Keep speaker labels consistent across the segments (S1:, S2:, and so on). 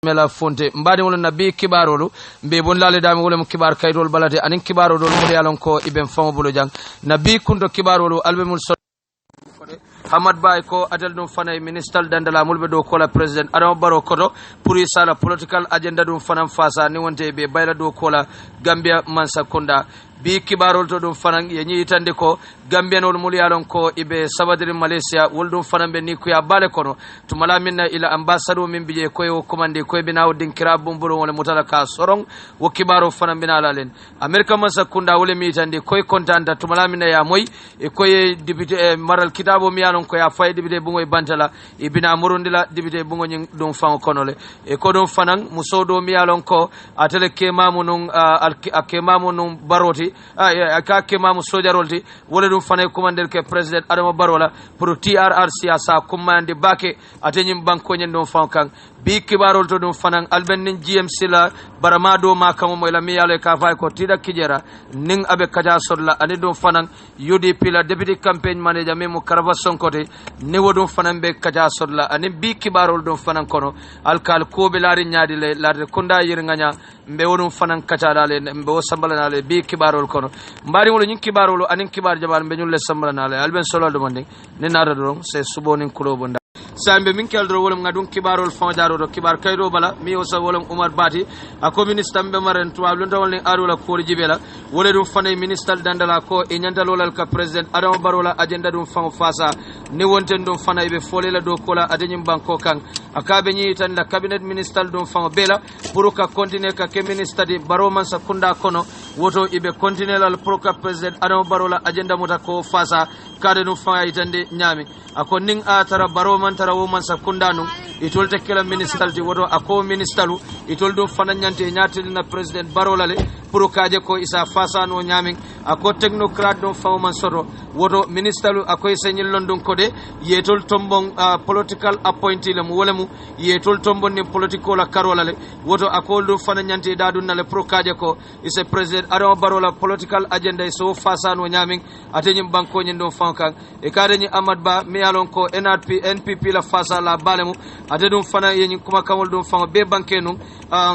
S1: mela fonte mbadi wala nabi kibarolu mbe bon laale dami wala kibar kaydol balade anin kibarolu mo yalon ko iben famo bulo jang nabi kundo kibarolu albemul Hamad Bay ko adel dum fanay minister dandala mulbe do kola president Adama Barrow koto pour sala political agenda dum fanam fasa ni wonte be bayla do kola Gambia Mansa Kunda bi kibarol to dum fanan ye nyitande ko gambianol mul yalon ko ibe sabadiri Malaysia wol dum fanan be ni ko ya bale kono to mala minna ila ambassador min biye ko yo commande ko be naw din kira bumburo wala mutala ka sorong wo kibaro fanan binala len America Mansa Kunda wole mi tande ko kontanta to mala minna ya moy e ko ye député maral kitabo mi yalon ko ya fay député bungoy bantala ibina murundila député bungo nyi dum fan konole e ko dum fanan musodo mi yalon ko atele kemamu nun akemamu nun baroti aka kemamu sojarolti wala dum fanay commander ke president Adama Barrow la pour TRRC asa commande bake atenyim banko nyen dum fan kan bi kibarol to dum fanan alben nin GMC la baramado ma kamo moy la mi yalo ka fay ko tida kijera ning abe kaja sodla ani dum fanan UDP la deputy campaign manager memo karaba sonkote ne wodum fanan be kaja sodla ani bi kibarol dum fanan kono alkal ko be lari nyaadi le lari kunda yirnganya mbe wodum fanan kaja dale mbe o sambala le bi kibarol kono mbari wolo nyin kibarol anin kibar jabal mbe nyul le sambala le alben solo do mande ne nada do se subonin kulo bonda sambe min keldro wolum ngadun kibarol fondaro do kibar kaydo bala mi o sa wolum Umar Bati ako minister be maren to ablunta wolni arula ko jibela wole dum fanay minister dandala ko e nyanda lolal ka president Adama Barrow la agenda dum fam fasa ni wonten dum fanay be folela do kola adenyim banko kan akabe nyi tan la cabinet minister dum fam bela pour ka continuer ka ke minister di Barrow Mansa Kunda kono woto ibe continuer la pour ka president Adama Barrow la agenda mota ko fasa kade dum fam itande nyami ako ning atara Barrow man tara wo Mansa Kunda nu itol te kala minister di woto ako ministeru itol dum fana nyante nyaati na president Barrow lale pour kaje ko isa fasa no nyami ako technocrat dum fam man soto woto ministeru ako senyil london kode yetol tombon political appointee le mu wala mu yetol tombon ni political la karola le woto ako dum fana nyante dadun na le pour kaje ko isa president Adama Barrow la political agenda so fasa no nyami atenyim banko nyin dum fam kan e kade ni Amad Ba mi alon ko NPP la fasa la balemu ade dum fana yenyi kuma kamol dum fama be banke num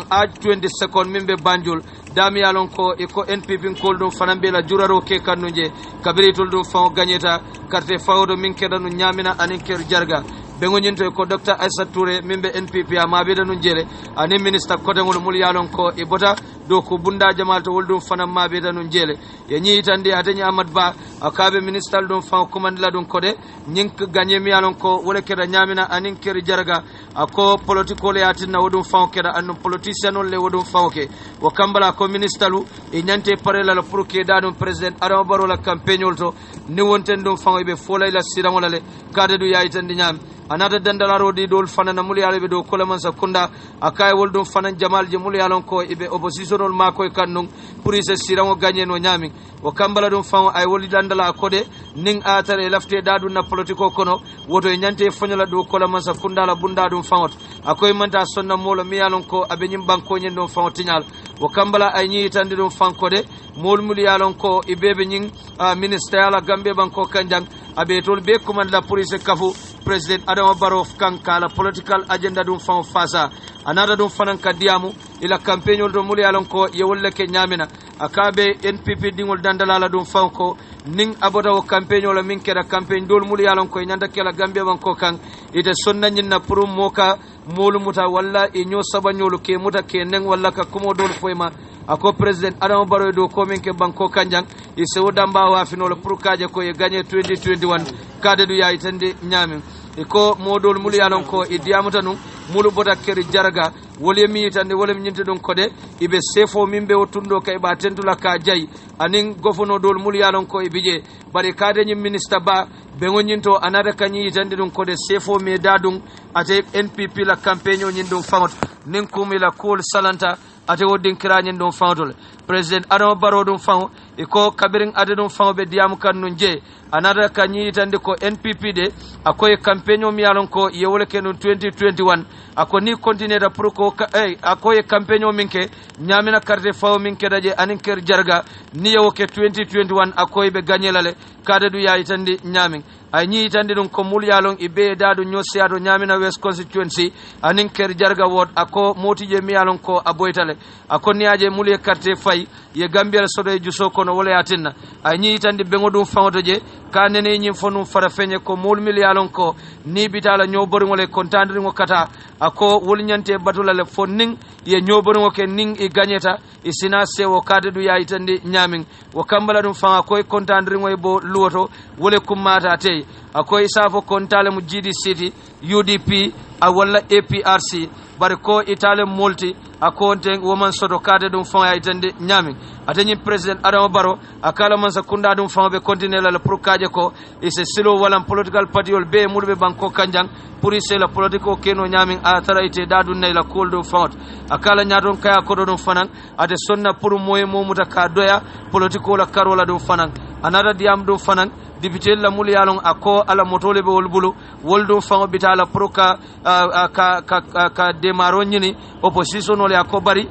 S1: age 22nd mimbe Banjul dami alon ko e ko NPP kol dum fana be la juraro ke kanuje kabiritul dum fama gagneta carte fawdo min kedanu nyamina anin ker jarga bengo nyinto ko Dr. Aissa Touré mimbe NPP ama be danu jele ani minister kote ngol mul yalon ko e bota do ko bunda jamal to woldum fana ma be danu jele yenyi tande atani Amad Ba akabe minister dum fama command la dum kode nyink gagné mi yalon ko wala keda nyamina anin ker jarga ako political le atina wodum fama keda anu politician le wodum fama ke wo kambala ko ministalu e nyante parela la pour ke dadum president Adama Barrow la campagne to ni wonten dum fama be folay la sirangola le kade du yaytandi nyam anata dandalaro di dol fanana mul yalo be do kola Mansa Kunda akay wol dum fanan jamal je mul yalon ko ibe opposition ma koy kannung pour se sirango gagné no nyami wo kambala dum fan ay woli dandala kode ning atare lafte dadu na politiko kono woto e nyante fanyola do kola Mansa Kunda la bunda dum fanot akoy manta sonna molo mi yalon ko abe nyim banko nyen dum fan tinyal wo kambala ay nyi tande dum fan kode mol mul yalon ko ibebe nyin ministère la Gambie banko kanjang abe tol be commande la police kafu president Adama Barrow kan kala political agenda dum fan fasa anada dum fanan kadiamu ila campagne do mul yalon ko yewolle ke nyamina akabe NPP dingol dandala dum fan ko ning aboda o campagne la min kera campagne dol mul yalon ko nyanda kala Gambia banko kan ite sonna nyinna pour moka molu muta walla e nyo sabanyolu ke muta ke neng walla ka kumo dol foyma ako president Adama Barrow do ko min ke banko kanjang e se wodamba wa finolo pour kaje ko e gagner 2021 kade du yayi tande nyami e ko modol mul yalon ko e diamuta num mulu bota keri jarga wole mi tande wole mi nyinte don kode ibe sefo mimbe otundo kay ba tentula ka jay anin gofono dol mul yalon ko e bije bare kade nyim minister ba be ngonyinto anada kanyi tande don kode sefo me dadum ate NPP la campagne o nyindum famot nin kumila kul salanta ate wodin kiranyen don famotol president Adama Barrow dum famo e ko kabirin ade dum famo be diamu kan non je anada kanyi tande ko NPP de akoy campagne o mi yalon ko yewole kenon 2021 ako ni continue da pour ko akoy campagne o minke nyamina carte fawo minke daje anin ker jarga ni yewo ke 2021 akoy be gagnelale kade du yayi tande nyamin ay ñi tandi dum ko mul yalon ibe dadu nyosiado nyamina west constituency anin ker jarga ward ako motije mi yalon ko aboytale ako niaje mul e carte fay ye gambia sodo e juso kono wala yatinna ay ñi tandi be ngodum fawto je ka nene ñim fonu fara feñe ko mul mil yalon ko ni bitala ñobori ngole kontandri ngo kata ako wol nyante batula le fonning ye ñobori ngo ke ning e gagneta e sina sewo kade du yayi tandi nyamin wo kambala dum fanga koy kontandri ngo e bo luwoto wole kummata te akoy safo kontale mu jidi city UDP a walla APRC bari ko itale multi akonte woman soto kade dum fon ay tande nyami atani president Adama Barrow akala man sakunda dum fon be continuer la pour kaje ko e se silo wala political party ol be mulbe banko kanjang pour ise la politico keno nyami a taraite dadu nay la kol dum fon akala nyaadon kaya ko dum fanan ade sonna pour moye momuta ka doya politico la karola dum fanan anada diam dum fanan député la mul yalon ako ala motole be wol bulu woldum fango bitala proka ka demaro nyini opposition ole ako bari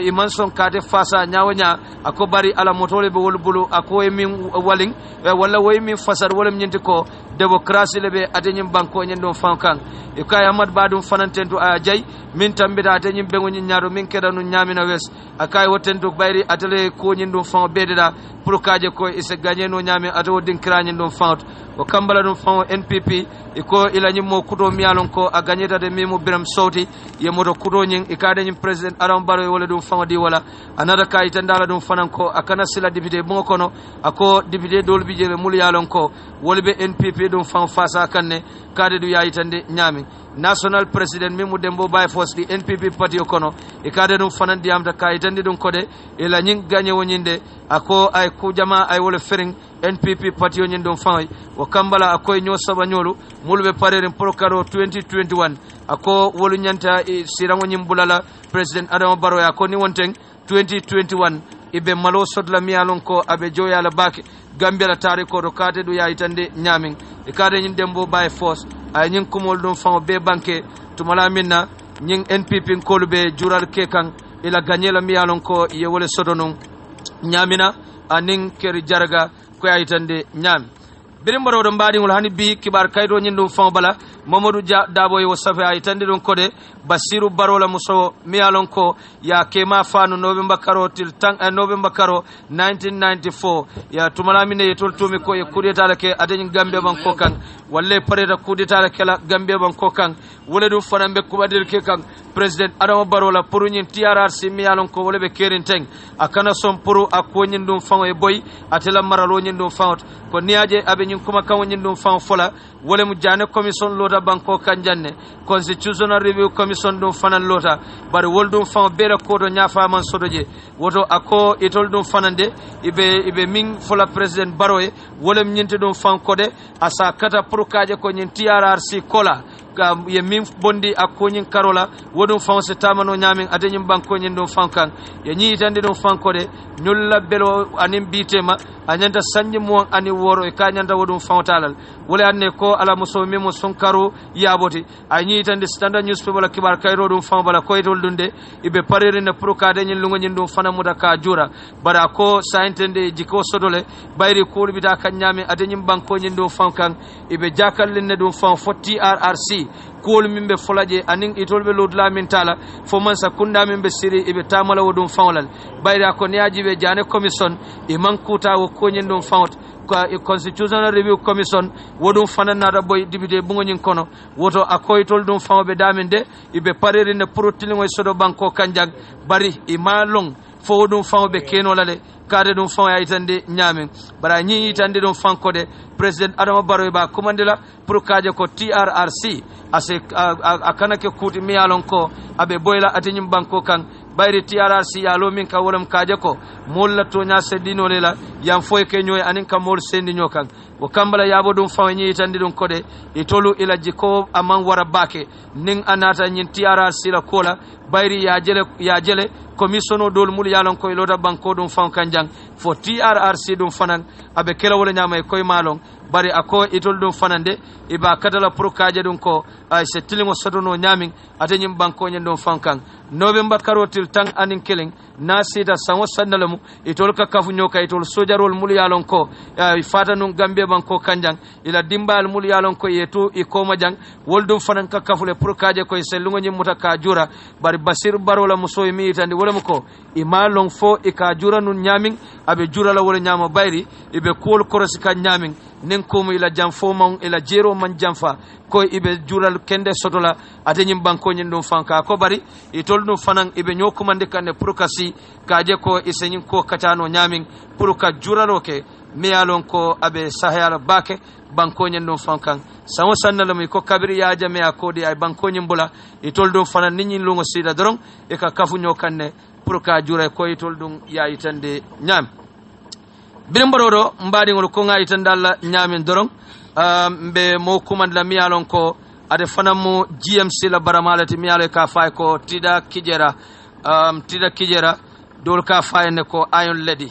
S1: iman son kade fasa nyawanya ako bari ala motole be wol bulu ako e min waling wala way min fasar wala nyinti ko démocratie lebe atenyim banko nyendo fankan e kay amad badum fanantentu a jay min tambita atenyim be ngoni nyaado min kedanu nyamina wes akay wotentu bayri atele ko nyindum fango bededa pour kaje ko ise gagner no nyami ato dinkra dum fawt o kambala dum faw NPP e ko ilani mo kudo miyalon ko a gagneta de mimo biram sawti ye moto kudo nyin e kade nyim president Adama Barrow wala dum faw di wala anada kay tandala dum fanan ko akana sila député bon kono ako député dolbi jere mul yalon ko wolbe NPP dum faw fasa kanne kade du yayi tande nyami national president mimu dembo bay fosdi NPP party kono e kade dum fanan di amta kay tande dum kode e la nyin gagné wonyinde ako ay ku jama ay wala fering NPP party nyin dum fay o kambala akoy nyo sabanyolu mulbe pareren prokaro 2021 ako wolu nyanta sirango nyim bulala president Adama Barrow ya ko ni wonteng 2021 ibe malo sodla miyalon ko abe joya la bake gambia la tari ko do kate du yayi tande nyamin e kade nyin dembo bay force ay nyin kumol dum faw be banke tumala minna nyin NPP kolbe jural kekan ila ganyela miyalon ko ye wole sodonon nyamina anin keri jarga ko yayi tande nyami birim baro do mbadi ngol hani bi kibar kaydo nyin dum faw bala Mamadou Dabo yo safe ay tande don kode Basiru Barola muso miyalon ko ya kema fanu November karo til tang November karo 1994 ya tumala mine yetol tumi ko e kudeta ke aden Gambia ban ko kan walle pareta kudeta ke la Gambia ban ko kan wole dum farambe kubadir ke kan president Adama Barola pour nyin TRRC miyalon ko wole be kerin teng akana som pour akko nyin dum faw e boy atela maralo nyin dum fawt ko niaje abe nyin kuma kan nyin dum faw fola wole mu jane commission lota banko kanjanne constitutional review commission dum fanan lota bari wol dum fan bere ko do nyafa man sodoje woto ako itol dum fanande ibe min fola president Baroe wolem nyinte dum fan kode asa kata prokaje ko nyin TRRC kola ye min bondi akko nyin karola wodum fan se tamano nyamin adenyim banko nyin dum fan kan ye nyi tande dum fan kode nyulla belo anim bitema anyanta sanji mo ani woro e kanyanta wodum fan talal wole anne ko ala muso mimo sonkaro yaboti anyi tande standard newspaper la kibar kayro dum fan bala ko itol dunde ibe parere na prokade nyin lungo nyin dum fana muda ka jura bara ko saintende jiko sodole bayri ko bita kanyami adenyim banko nyin dum fan kan ibe jakal lenne dum fan fo TRRC kool mimbe folaje anin itolbe lodla min tala fo man sakunda mimbe siri ibe tamala wodum fawlal bayra ko niaji be jane commission e mankuta wo ko nyin dum fawt ko constitutional review commission wodum fanana da boy député bungo nyin kono woto akoy tol dum fawbe daminde ibe parere ne protilingo sodo banko kanjang bari e malong fo wodum fawbe keno lale kade dum faw ay tande nyamin bara nyi tande dum fankode president Adama Barrow ba commandela pour kaje ko TRRC ase akana ke kuti miyalon ko abe boyla atinyim banko kan bayri TRRC ya lo min ka wolam kaje ko molla to nya sedino lela yam foy ke nyoy anin ka mol sendi nyokan wo kambala yabo dum faw nyi tande dum kode e tolu ila jiko amang wara bake ning anata nyin TRRC la kola bayri ya jele commissiono dol mul yalon koy lota banko dum fan kanjang fo TRRC dum fanan abe kela wala nyama koy malon bari ako itol dum fanande iba kadala prokaje dum ko ay se tilingo sodono nyamin atenyim banko nyen dum fankan November karotil tang anin killing na sita sango sandalamu itol ka kafu nyoka itol sojarol muliyalon ko fata nun Gambia banko kanjang ila dimbal muliyalon ko yetu ikoma jang woldum fanan ka kafule pour kaje ko selungo nyimuta ka jura bari Basir Barola muso mi itandi wala muko imalon fo ika jura nun nyamin abe jura la wala nyama bayri ibe kol korosi ka nyamin nen komo ila jam fo mon ila jero man jamfa ko ibe jural kende sotola atenyim banko nyin dum fanka ko bari itol no fanan ibe nyokumande kanne prokasi kaje ko isenyin ko katano nyamin puruka juralo ke miyalon ko abe sahayala bake banko nyin dum fankan sawo sannalami ko kabiri ya jame akodi ay banko nyin bula itol dum fanan ninyin lungo sida doron e ka kafu nyokanne puruka jura ko itol dum ya itande nyam bilimbarodo mbadi ngol ko nga itandalla nyamin doron mbe mo kumandla miyalon ko ade fanamu GMC la baramalati miyale ka fay ko tida kijera dol ka fay ne ko ayon ledi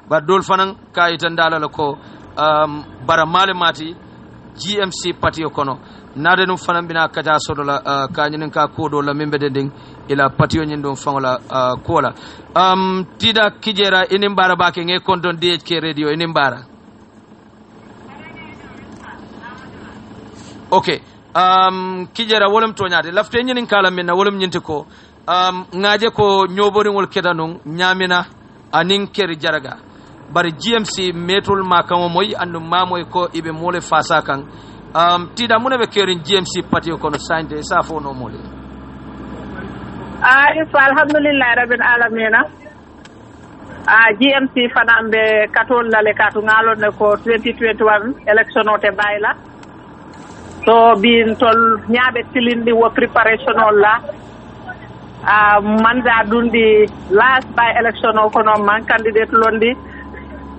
S1: ba dol fanan ka itandala la ko baramale mati GMC patio kono nade num fanan bina kata sodola ka nyinin ka kodo la membe dending ila patio nyin dum fangola kola tida kijera inimbara bake nge konton DHK radio inimbara. Okay. Kijera wolem toñade lafte ñinin kala min na wolem ñinti ko ngaje ko ñoboringol kedanun ñamina anin keri jaraga bari GMC metul makamo moy andu mamoy ko ibe mole fasa kan tida mune be kerin GMC patio kono sante sa fo no mole
S2: ifa alhamdulillah rabbil alamin GMC fanambe katol lale katu ngalon ne ko 2021 election ote bayla so bin tol ñaabe tilindi wo preparation la manda dundi last by election o kono man candidate londi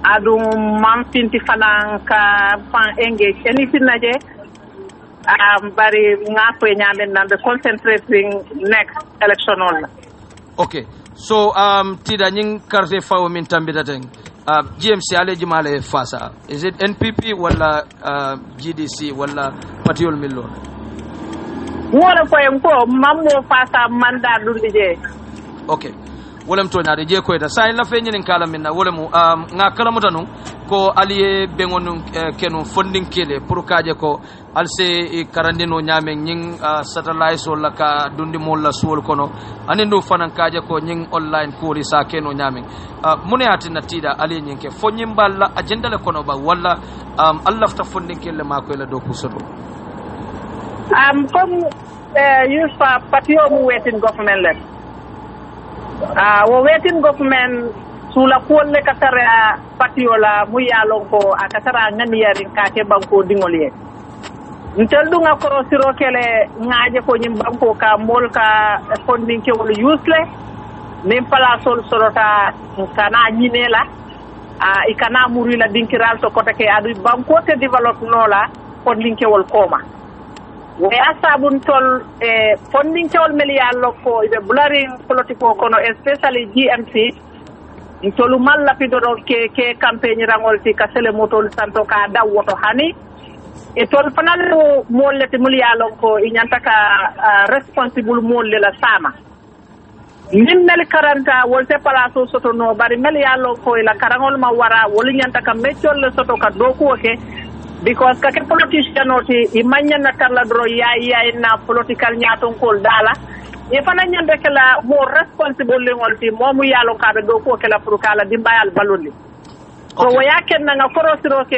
S2: adum mam finti fanan ka fan engage anything naje bari ngafo ñaabe nambe concentrating next election on.
S1: Okay, so tida ñing carte fawo min tambidaten GMC ale jimale fasa, is it NPP wala GDC wala patiol millo?
S2: Wala ko en ko mammo fasa manda dundi je.
S1: Okay, wolem to nyaade je ko eta sa la fe nyin kala minna wolemu nga kala mutanu ko aliye bengon kenu funding kele pour kaje ko alse karandino nyame nyin satellite so la ka dundi mo la suul kono anindu fanan kaje ko nyin online ko ri sa keno nyame mune atina tida aliye nyin ke fo nyim balla agenda le kono ba wala Allah ta funding kele ma ko la do ko soto
S2: comme yufa patio mu wetin government le wo wetin government sula kolle katara patiola mu yalon ko akatara ngani yarin kake banko dingoliye ntel dunga koro siro kele ngaaje ko nyim banko ka mol ka funding ke wol usle min pala sol solota kana nyinela ikana murila dinkiral to kota ke adu banko te develop nola funding ke wol koma we asabun tol funding ke wol melialo ko ibe blurring politiko kono especially GMC tolu malla pidoro ke campagne rangol ti kasele motol santo ka daw woto hani e tol fanalo molle te mulyalo ko inyanta ka responsible molle la sama min mel karanta wolte palaso soto no bari mel yalo ko ila karangol ma wara wol nyanta ka meccol le soto ka doku ke because ka ke politician oti imanya na tarla dro ya na political nyaton kol dala e fana nyande kala mo responsible le ngolti momu yalo kabe do ko kala pour kala dimbayal baloli so waya ken nga korosiro ke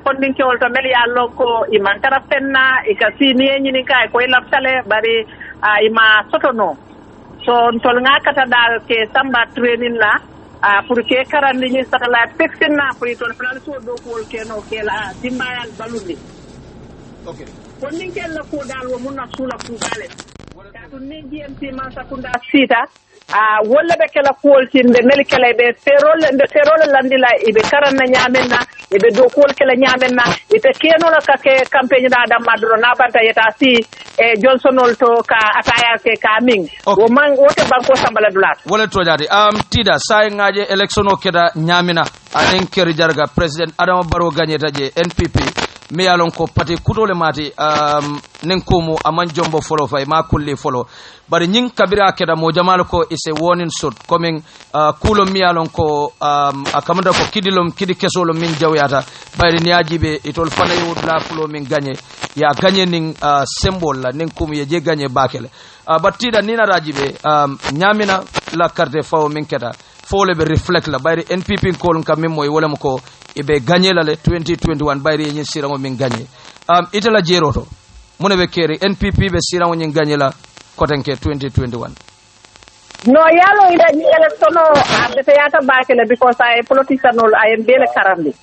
S2: funding ke wolto mel yalo ko iman tara fenna e ka sini nyini kay ko lapsale bari ima sotono so tol nga kata dal ke samba training la pour ke karandi ni satellite fixing na pour tol fana so do ko ke no kala dimbayal baloli
S1: okay
S2: funding ke la ko dal wo munna sula fu dale ni GMC man sakunda sita wolle be kala kuoltinde mel kala be ferol landila ibe karanna nyamenna ibe do kol kala nyamenna ite keno la ka ke campagne da dam madro na banta yeta si Johnson to ka ataya ke kaming wo man wote banko sambala dulat
S1: wala to jadi tida say ngaje election o keda nyamina anen keri jarga president Adama Barrow gagneta je NPP me yalon ko pati kutole mati nen komo aman jombo folo fay ma kulli folo bari nyin kabira keda mo jamal ko ise wonin sut coming kulo mi yalon ko akamanda ko kidilom kidi kesolo min jawyata bari niajibe itol fana yudla fulo min ganye ya ganye nin symbol la nen komo ye je ganye bakele battida nina rajibe nyamina la carte fawo min keda fole be reflect la bari NPP ko kam min moy wala ko ibe ganye la le 2021 bari nyin sirango min ganye itala jeroto mune be keri NPP be sirango nyin ganye la kotenke 2021
S2: no yalo ida ni election abete yata bakele because I politician I am bele karandi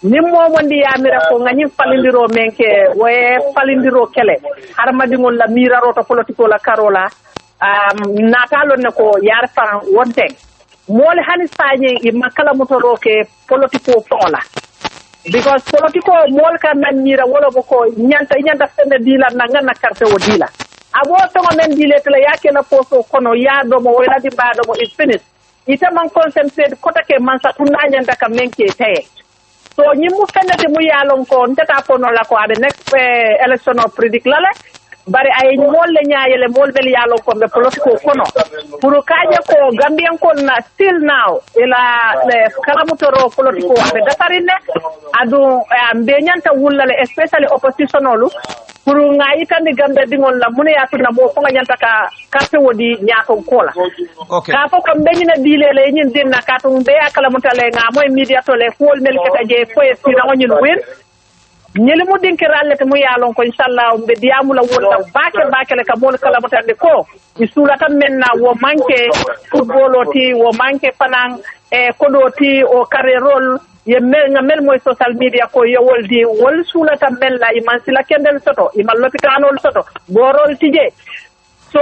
S2: nimmo wondi yamira ko ngani falindiro menke woye falindiro kele harmadi ngol la miraro to politiko la karola natalo ne ko yar fan wonte mole hani sañe i makala motoro ke politiko fola because politiko mol kan nan mira wala ko nyanta fende dila nangana carte o dila abo to men dile tele yake na poso kono ya do mo wala di bado mo is finished ita man concentrate kota ke man sa tunanya ndaka menke taye so nyimu fende te mu yalon ko ntata pono la ko ade next election of predict lale bari ay molle nyaayele molbel yalo ko be politiko kono pour kaje ko gambian ko na still now ila le karamutoro politiko be dafarine adu be nyanta wullale especially oppositionolu pour ngayi tan gambe dingol la mune ya tuna bo ko nyanta ka carte wodi nyaako kola
S1: okay
S2: ka fo ko benyina dilele nyin dinna ka tum be akala mutale nga moy media to le fol mel kata je foye sina onyin win ñeli mu dinki rallete mu yaalon ko inshallah be diamula wonna baake le ka mol kala mutande ko isula tan menna wo manke football oti wo manke fanan kodoti o carrerol ye mel nga mel moy social media ko yo woldi wol sula tan mella iman sila kendel soto iman lopitanol soto borol tije so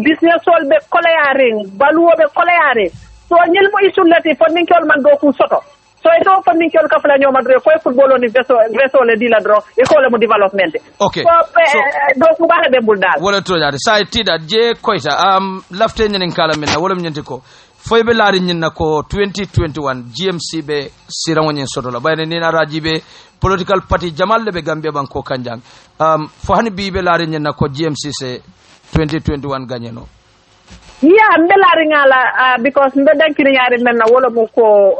S2: business sol be koleyaring baluwo be koleyaring so ñel mo isulati fo ninkol man do ku soto so ito fa min kel ka fala nyoma dre ko football ni veso le dila dro e ko le mo development
S1: okay
S2: so do ko bala be bul dal
S1: wala to jaade say tida je koyta lafte nyen kala men wala nyenti ko foybe laari nyen ko 2021 GMC be sirango nyen soto la bayne ni na rajibe political party jamal le be gambia banko kanjang fo hani bi be laari nyen ko GMC se 2021 gagné no
S2: yeah mbelari ngala because mbe dankini yaari men na wala mo ko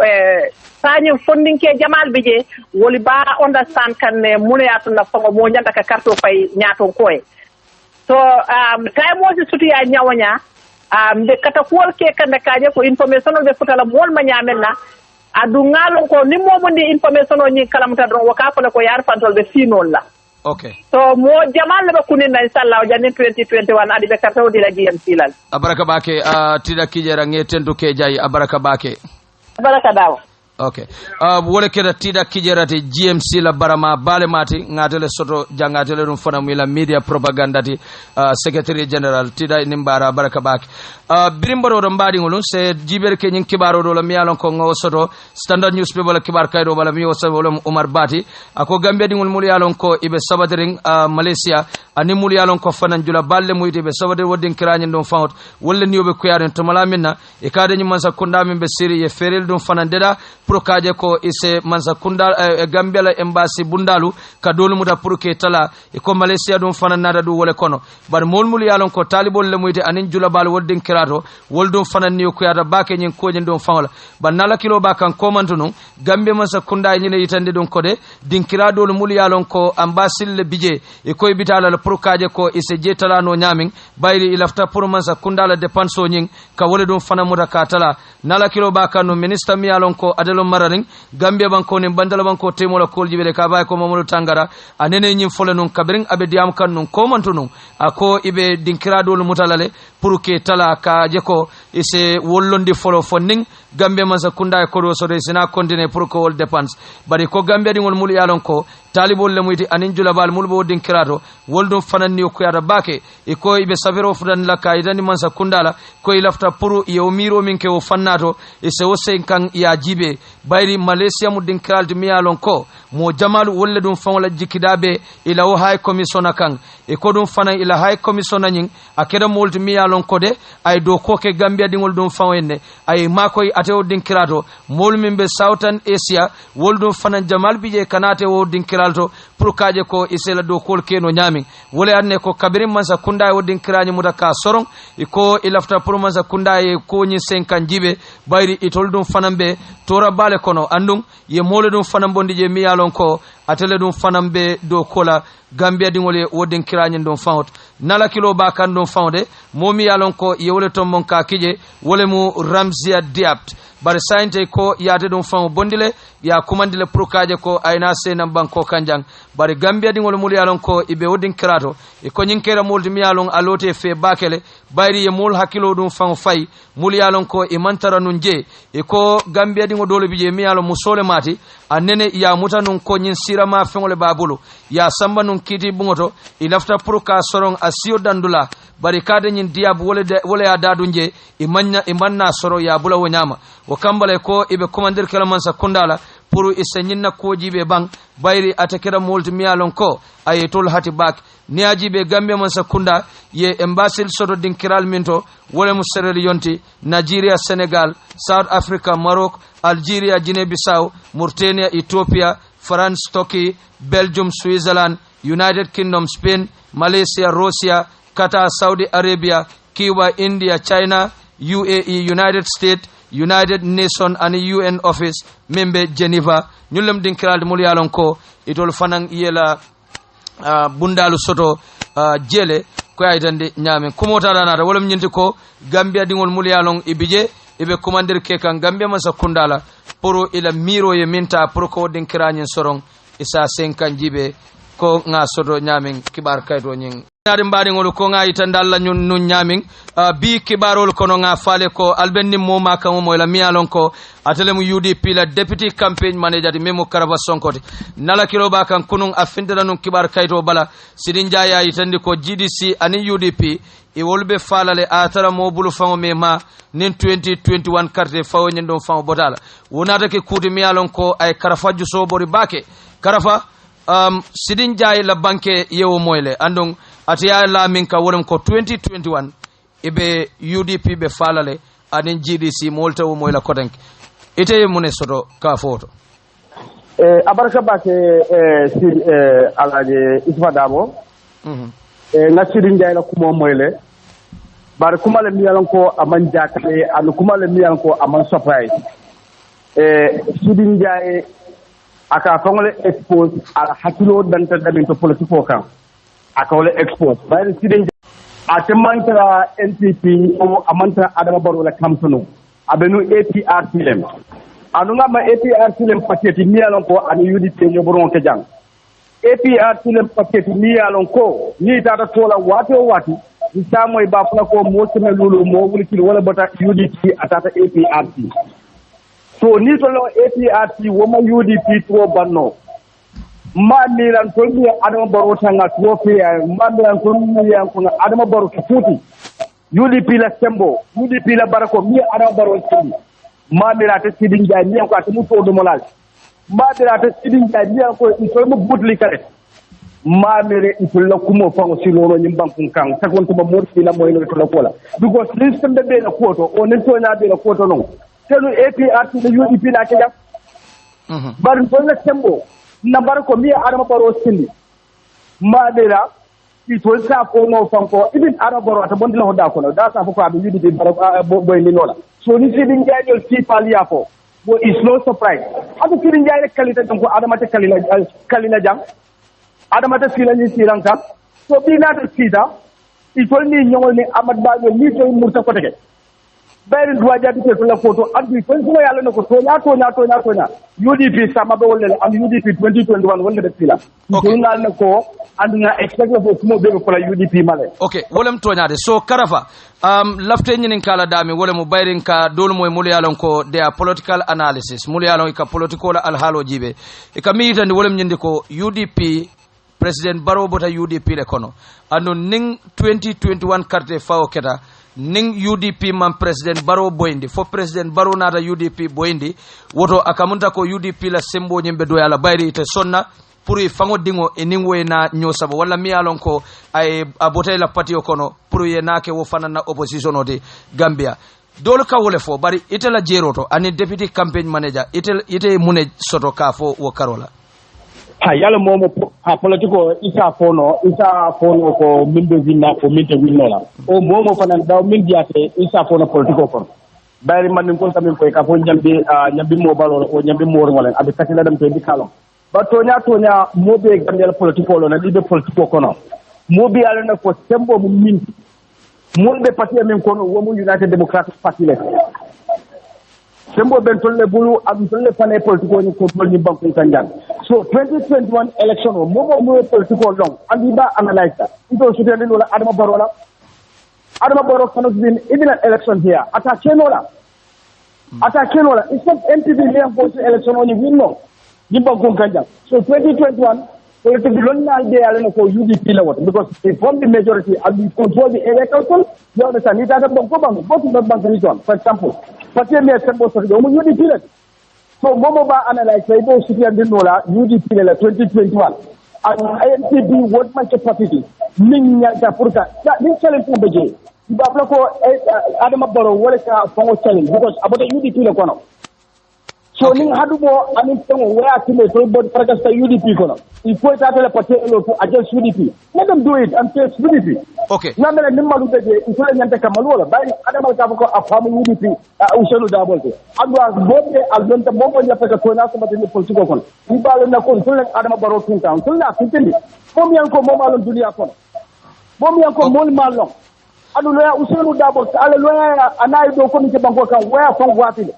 S2: sañi funding ke jamal bije woli ba understand kan ne mune yatu na fango mo nyanda ka karto fay nyaton koy so tay mo ci suti ya nyawanya mbe kata kuwol ke kande kaje ko information be futala mol ma nyamen na adu ngalo ko ni mo ndi information o nyi kala muta don waka ko yar fantol be finol la
S1: okay
S2: so mo jamal le kunin na inshallah jani 2021 adi be karto di la GMC lal
S1: abaraka bake tida kijera ngetendu ke jayi abaraka bake
S2: abaraka dawo
S1: okay wole keda tida kijerati GMC la barama bale mati ngatele soto jangatele dum fana mila media propaganda ti secretary general tida nimbara baraka bak birimbaro do mbadi ngolun se jiber ke nyin kibaro do la miyalon ko ngo soto standard newspaper la kibar kaydo bala mi wosa wala Umar Bati ako gambe dingol mul yalon ko ibe sabadering Malaysia ani mul yalon ko fana jula balle muyti be sabade wodin kirani dum fawt wala niyobe ko yaren to mala minna e kade nyi mansa kunda min be siri e ferel dum fana deda prokaje ko ise mansa kunda Gambia la embassy bundalu ka dolu muda proke tala e ko Malaysia dum fana nada du wala kono bar mul yalon ko talibol le muyti anin jula bal wodin kirato woldum fana niyo ko yada bake nyin ko nyin dum fawla ban nala kilo bakan ko mantunu Gambia mansa kunda nyine yitande dum kode din kirado mul yalon ko embassy le bije e ko bitala la prokaje ko ise jetala no nyamin bayri ilafta pour mansa kunda la depenso nyin ka wala dum fana muda ka tala nala kilo bakan no minister mi yalon ko adelo mararing Gambia banko ni bandala banko temola kolji be ka bay ko Mamadou Tangara anene nyim fole non kabring abe diam kan non ko mantunu ako ibe dinkirado lu mutalale pour ke tala ka je ko ise wollondi folo fonning Gambia mansa kunda ko do so de sina continue pour ko wol dépense bari ko Gambia dingol mul yalon ko talibol le muyti anin julabal mulbo dinkirato woldum fananni ko yada bake e ko ibe savero fudan la kaidani mansa kundala ko ilafta pour yo miro min ke o fannato e se o sen kan ya jibe bayri Malaysia mu dinkiral mi yalon ko mo jamal wolle dum fawla jikidabe ila o high commissioner kan e ko dum fana ila high commissioner nyin akeda molti mi yalon ko de ay do ko ke Gambia dingol dum fawenne ay makoy atew dinkirato mol mimbe Southern Asia wol dum fana jamal bije kanate wo dinkiralto pour kaje ko isela do kol keno nyami wole anne ko kabirim mansa kunda wo dinkirani mudaka sorong iko ilafta pour mansa kunda e ko nyi 5 jibe bayri itol dum fanambe tora bale kono andum ye mole dum fanambondi je mi yalon ko atele dum fanambe do kola Gambia dingole wodin kirani dum fawt nala kilo ba kan dum fawde momi yalon ko yewle to mon ka kije wole mu Ramzia Diabt bare sainte ko yaade dum faw bondile ya kumandile prokaje ko ayna senam banko kanjang bare Gambia dingol mul yalon ko ibe wodin kirato e ko nyinkera multi mi yalon alote fe bakele bayri ye mul hakilo dum faw fay mul yalon ko e mantara nun je e ko Gambia dingo dole bije mi yalon musole mati annene ya mutanun ko nyin sirama fengole babulu ya samba nun kiti bungoto ilafta proka sorong asio dandula bari kade nyin diab wole ya dadunje imanna soro ya bula wonyama wo kambale ko ibe commander kala man sakundala pour isenyinna ko jibe bang bayri atakira multi mialon ko ayetol hati bak niaji be Gambia man sakunda ye embassy soto dinkiral minto wole mu Sierra Leone Nigeria Senegal South Africa Morocco Algeria Guinea Bissau Mauritania Ethiopia France Turkey Belgium Switzerland United Kingdom Spain Malaysia Russia Qatar Saudi Arabia Cuba India China UAE United States United Nations and UN office membe Geneva nyulam dinkiral mul yalon ko itol fanan yela bundalu soto jele ko aytande nyame kumota danata wolam nyinti ko Gambia dingol mul yalon ibije ibe commander ke kan Gambia masa kundala poro ila miro ye minta poro ko dinkirani sorong isa 5 jibe ko nga soto nyame kibar kayto nyin naade mbaade ngol ko nga itandalla nun nyaming bi kibarol kono nga fale ko albenni moma kan mo la mialon ko atele mu UDP la deputy campaign manager memo Karaba Sonkote nala kilo ba kan kunun afindira nun kibar kayto bala sidin jaya itandi ko GDC ani UDP e wolbe falale atara mo bulu fango mema nin 2021 carte fawo nyindon fango botala wonata ke kuti mialon ko ay karafaju so bori bake karafa sidin jaya la banke yewo moyle andon atiya la min ka worum ko 2021 ibe UDP be falale anin GDC molta wo moyla kotank ite mune soto ka foto
S3: abaraka bake sid alaje Isma Dabo na sidin jay la kumo moyle bar kuma le miyalan ko aman jakale an kuma le miyalan ko aman surprise sidin jay aka fongole expose ala hakilo danta damin to politiko kan akawle expose bayri sidin atemantara NPP o amanta adama baro la kamtono abenu APRCLM anunga ma APRCLM paketi miyalon ko ani UDP nyoboron ke jang APRCLM paketi miyalon ko ni tata tola wati o wati isamoy ba funa ko mo teme lulu mo wulki wala bata UDP atata APRC so ni to lo APRC woma UDP to banno mamiran to mi adama baro tanga to fe mamiran to mi yanko adama baro futi UDP la sembo UDP la barako mi adama baro sidi mamira ta sidin jay mi yanko atamu to do molal mamira ta sidin jay mi yanko to mo budli kare mamire itul la kumo fango siloro nyim bankun kan takon to mo morfi la moy no to la kola because system be na koto o ne to na be na koto non tenu APRC le UDP la ke jam bar to la sembo nambar ko mi adama baro sindi madira ti to sa ko no fanko ibin adama baro ta bondila ho da ko da sa ko abi yidi baro boy ni nola so ni sidin jayol ti palia ko bo is no surprise adu sidin jay rek kalita ko adama ta kalina jam adama ta sila ni siranka so bi na ta sida ti to ni nyongol ni amad bago ni to murta ko tege bayri duwa jadi to la photo adu ko ko yalla nako to nya UDP sama be wolle am UDP 2021 wolle de sila to ngal nako andu nga expect ko mo be ko la UDP male
S1: okay wolem to nyaade so karafa lafte nyinin kala dami wole mo bayrin ka dol moy mul yalon ko de political analysis mul yalon ka political al halo jibe e ka mi tan wolem nyinde ko UDP president Barrow bota UDP le kono anu ning 2021 carte fawo keta ning UDP man president baro boyndi fo president baro nata UDP boyndi woto akamunta ko UDP la sembo nyimbe do yala bayri ite sonna pour y fango dingo e ningwe na nyosaba wala mi alon ko ay abotay la patio kono pour ye nake wo fanana opposition odi Gambia dol ka wole fo bari ite la jeroto ani deputy campaign manager ite mune soto ka fo wo karola
S3: ha yala momo ha politiko isa fono ko minde winna ko minde winnola o momo fanan daw min diate isa fono politiko kon bayri man ko tamin ko ka fo nyambi mo balolo o nyambi mo ngalen abi katila dam to di kalon ba tonya mobe gandel politiko lo na libe politiko kono mobe ala na ko sembo mu min mon be parti min kono wo mu United Democratic Party le sembo ben tolle bulu am tolle fane politiko ni ko tolni banko kanjang so 2021 election o mobo mo politiko long andi ba analyze that ito sutende lola Adama Barrow cannot win even an election here ata kenola it's not NPP here for election on win no Banko Kanjang. So 2021, politics don't allow for UDP level because they form the majority and they control the area council. You understand? It has a Banko Bank, both in the Bank region, for example. But here we are supposed to go UDP level. So Momoba analyze the city and Dinola UDP level 2021. And INPB what much capacity? Minya Japurka. This challenge to Beijing. Bablako Adama Barrow what is a form of challenge because about the UDP level. So ning hadumo anin tongo where atime so bod prakasta UDP kono il faut atale parti lo to against UDP let them do it and face UDP
S1: okay
S3: namela nimmalu beje il faut nyante kamal wala bari adama ka ko afamu UDP uselu dabolte adwa bodde albenta bombo nyape ka tona so batini politiko kono ibalo na kon sulen Adama Barrow tunta sulla fitindi mom yanko mom alon dunia kono mom yanko mol malon adu loya uselu dabolte ala loya anay do ko ni ke banko kan waya fon watile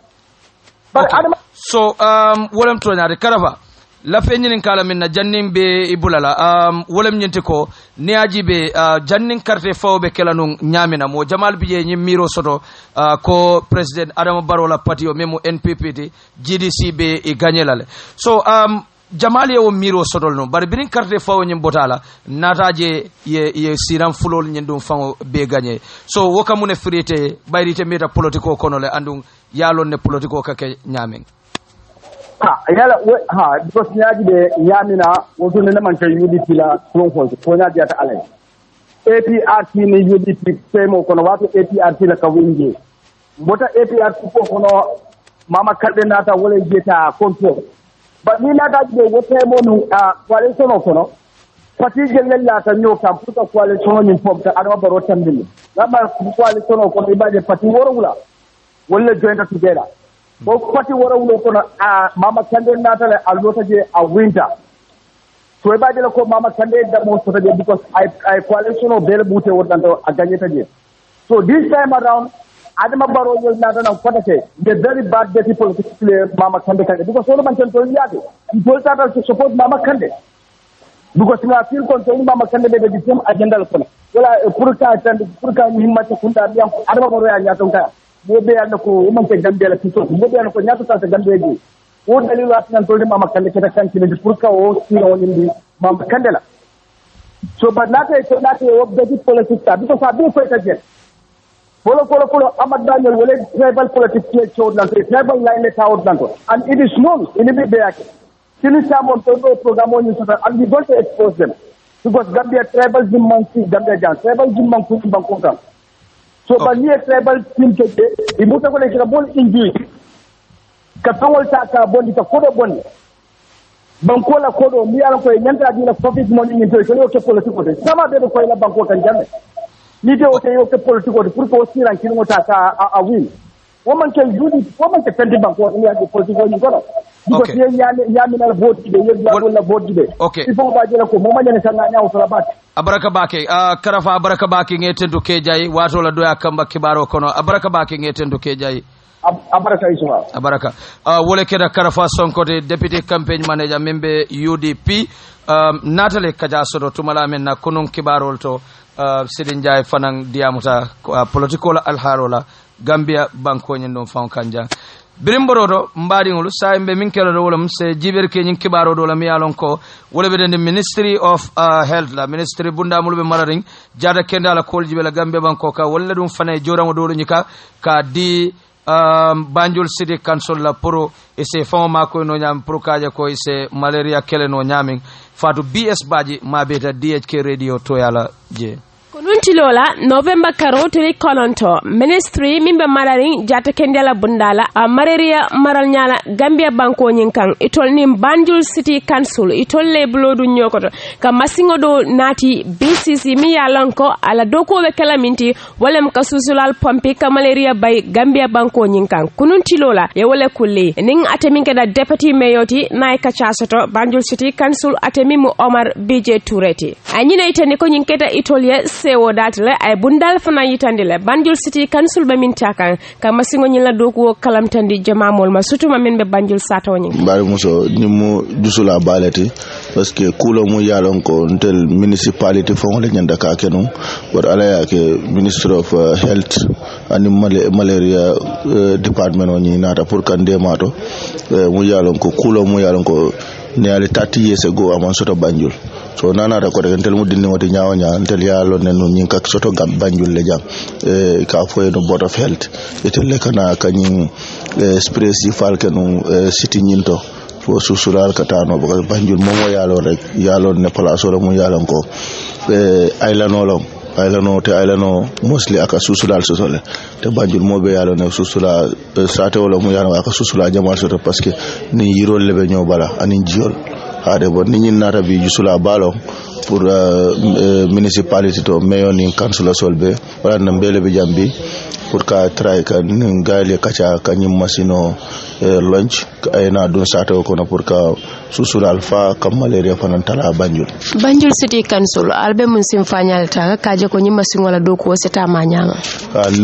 S3: but Adama
S1: so wolem toñade karafa la feñinin kala min na jannin be ibulala wolem ñinti ko niaji be jannin carte fawbe kelanu ñamina mo jamal bije ñi miro soto ko president Adama Barrow la parti o memo NPP GDC be e gagnelale so jamal ye o miro sotol no bar birin carte fawo ñim botala nataje ye siram fulol ñin dum fango be gagné so wokamune frité bayrite meta politiko kono le andum yalon ne politiko kake ñamen
S3: yala because nyaaji be yamina woto ne man kay UDP la ko nyaaji ata alay APRC ni UDP semo kono wato APRC la ka winje mbota APRC ko kono mama kadde nata wala jeta control ba ni nata be wote mo no coalition kono pati jengel la ta nyo kam puta coalition ni pomta Adama Barrow tambini ngaba coalition kono ibaje pati worowula wala jointa together ko pati wara wulo kono mama kande natale alota je a winter so e badela ko mama kande da mo so je because I coalition o bele bute wodanto a gagneta je so this time around Adama Barrow will not know what the very bad dirty politics play mama kande because all man can tell you he told that to support mama kande because we are feel control mama kande be the same agenda kono wala purka himma to kunda biam Adama Barrow ya nyato kaya mobe yalla ko umante gambe la tito mobe yalla ko nyaato ta gambe ji o dalilu atnan tolde mama kande keta kanti ne pour ka o sino woni mama kande la so but nate o bedi politics ta because abi ko ta je polo Ahmad Daniel wala tribal politics ke chodlan tribal line ta odlan ko and it is known in the back sini samon to no program on so and we don't expose them because Gambia tribal jimmansi Gambia jan tribal jimmanku banko so ba ni tribal team ke ibuta ko le ka bol inji ka tawol ta ka bondi ka kodo bondi banko la kodo mi ala ko nyanta dina profit money ni to ko ke politiko de sama be ko la banko kan jamme ni de o ke politiko de pour ko siran kin mota ka a win woman ke judi woman ke tendi banko ni ya politiko ni ko because ya mi na vote de ye la vote de il faut ba jela ko mo ma nyane sanga nyaaw so la bat
S1: abaraka bake karafa abaraka bake ngeten do kejay wato la doya kamba kibaro kono abaraka bake ngeten do kejay
S3: abaraka isma
S1: abaraka wole keda karafa sonko de deputy campaign manager membe UDP natale kaja sodo tumala men na kunun kibarol to Sidin Jay fanan diamuta political alharola Gambia banko nyen don fon kanja birimborodo mbadiŋolu sayimbe min kelo do wolum se jiber ke nyin kibaro do la mi yalon ko wala be den Ministry of Health la ministry bunda mulu be mararing jada kenda la kol jibe la Gambia banko ka wala dum fane jorango do nyika ka di Banjul City Council la pro ese famo mako no nyam pro kaja ko ese malaria kele no nyamin fatu BS baji mabeta DHK radio to yala je
S4: Kununtilola November karotiri kononto ministry mimbe mararing jata kendela bundala a malaria maral nyala Gambia banko nyinkang itol nim Banjul City Council itol le blodu nyokoto ka masingo do nati BCC mi yalanko ala doko be kala minti walem kasusulal pompi ka malaria bay Gambia banko nyinkang kununtilola ye wala kulli ning ateminke da deputy mayoti nay ka chasoto Banjul City Council atemimu Omar BJ Toureti anyina itani ko nyinketa itol ye sewo datale ay bundal fana yitandile Banjul City Council be min takan ka masingo nyila doku kalamtandi jamamol ma sutuma min be Banjul satawni
S5: bari muso nimu jusula balati parce que kulo mu yalon ko ntel municipality fon le nyanda ka kenu war ala ya ke Minister of Health and malaria department oni nata pour kande mato mu yalon ko kulo mu yalon ko ne ali 30 years ago amon soto Banjul so nana da ko de ntel mu dinni woti nyaaw nya ntel yalo ne no nyin kak soto gam Banjul le jam ka foye no board of health etel kana kanyin express falkenu city nyinto fo susural katano ba Banjul momo yalo rek yalo ne place wala mu yalon ko aylano te aylano mostly aka susulal sosole te Banjul mobe yalo ne susula sate wala mu yalo aka susula jamal soto parce que ni yirol lebe ñoo bala ani jiol ade bon ni nata bi jusula balo pour municipality to mayor ni council solbe wala na mbele be jambi pour ka try ka ngali kacha kanyim masino lunch ay na don sato ko na pour ka susul alfa kam malaria fanan tala Banjul
S4: City Council albe mun sim fanyal ta kaje ko nyima sing wala do ko seta ma nyama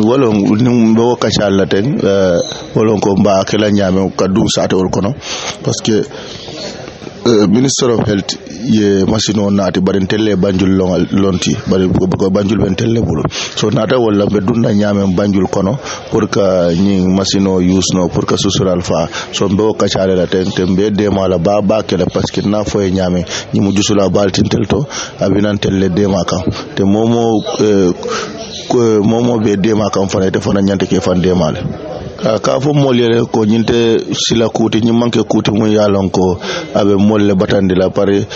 S5: wala mbo kacha la ten wala ko mba kala nyame ka dum sato ko no parce que Minister of Health ye masino naati bari telle Banjul lonti bari ko Banjul ben telle bulu so nata wala be dunna nyame Banjul kono pour que ñi masino use no pour que susural fa so mbe ka chaale la tembe de mala ba kala parce que na foye nyame ñi mu jusula baltin telto abinan telle de maka te momo be de maka fana te fana nyante ke fan de mala ka fo molere ko nyinte sila kuti nyi manke kuti mu yalon ko abe molle batandi la pare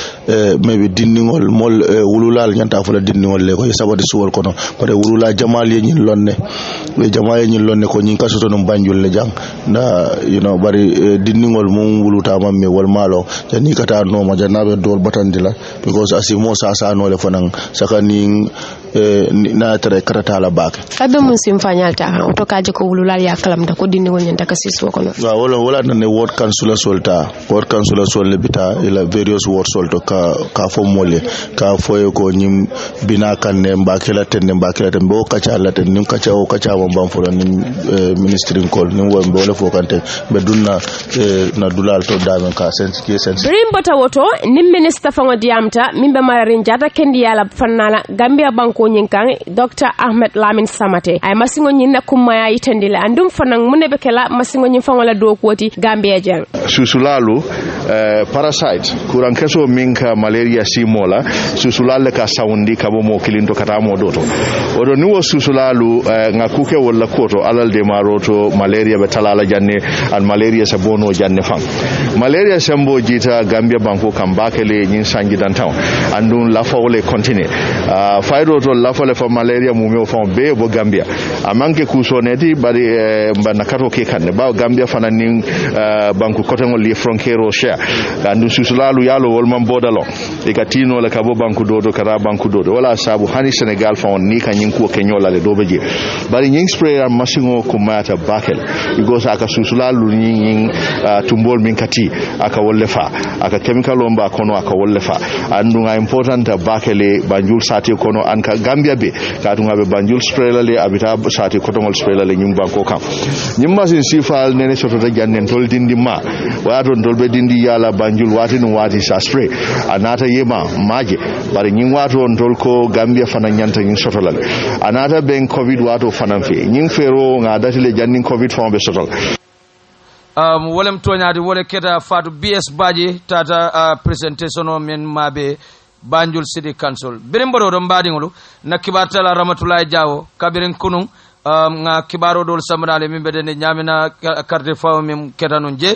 S5: maybe dinningol mol wululal nyanta fo la dinningol le ko sabati suwol kono pare wulula jamal ye nyin lonne be jamal ye nyin lonne ko nyin kasoto no Banjul le jang na bari dinningol mum wuluta mamme wol malo jani kata no ma janabe dol batandi la because asimo sa no le fanan sakani na tare karata la bak
S4: abe mun sim fanyalta to kaje ko wululal ya kalam ko dindi won nyanta ka siso ko
S5: wala ne ward councilor solta ward councilor sol bita ila various ward solto ka fo mole ka foye ko nyim bina kanne mbakela tenne tembo kacha la ten nim kacha o kacha mo bam fo nim ministry ko nim wo mbe wala fo kante be dunna na dulal to damen ka sense
S4: Brimbota woto nim minister fango diamta mimbe mararin jata kendi yala fannala Gambia banko nyinkang Dr. Ahmed Lamin Samate ay masingo nyinna kumaya yitendile andum fanang munebe kala masingo nyimfangola do kwoti Gambia jang
S6: susulalu parasite kuran keso minka malaria simola susulale ka saundi kabo mo kilinto kata mo doto odo niwo susulalu ngakuke wala koto alal de maroto malaria betalala janne an malaria sabono janne fam malaria sambo jita Gambia banko kambakele nyin sangi dantaw andun lafawle continue faydo to lafawle fa malaria mumeo fam be bo Gambia amanke kusoneti bari nakato ke kanne ba Gambia fananin banku kotengol li frontiero share andu susulalu yalo wolman bodalo e katino la kabo banku dodo kara banku dodo wala sabu hani Senegal fa ni kanyin ko kenyola le dobeje bari nyin sprayer masingo ko mata bakel because aka susulalu nyin tumbol min kati aka wollefa aka chemical omba kono aka wollefa andu nga important bakele Banjul sati kono an ka Gambia be ka tunga be Banjul sprayer le abita sati kotongol sprayer le nyum banko kam nyimma sin sifal nene soto ta jannen tol dindi ma wato tol be dindi yala Banjul wati no wati sa spray anata yema maje bari nyim wato tol ko Gambia fana nyanta nyin soto lal anata ben covid wato fana fe nyim fero nga dati le jannin covid fon be soto
S1: wolem toñaade wole keta Fatou BS Badji tata présentation o men maɓe Banjul City Council birin mboɗo mbaɗigolu na kibartala Ramatoulaye Diawo kabirin kunun nga kibaro dol samrale min bedene nyamina carte fawo min keta nun je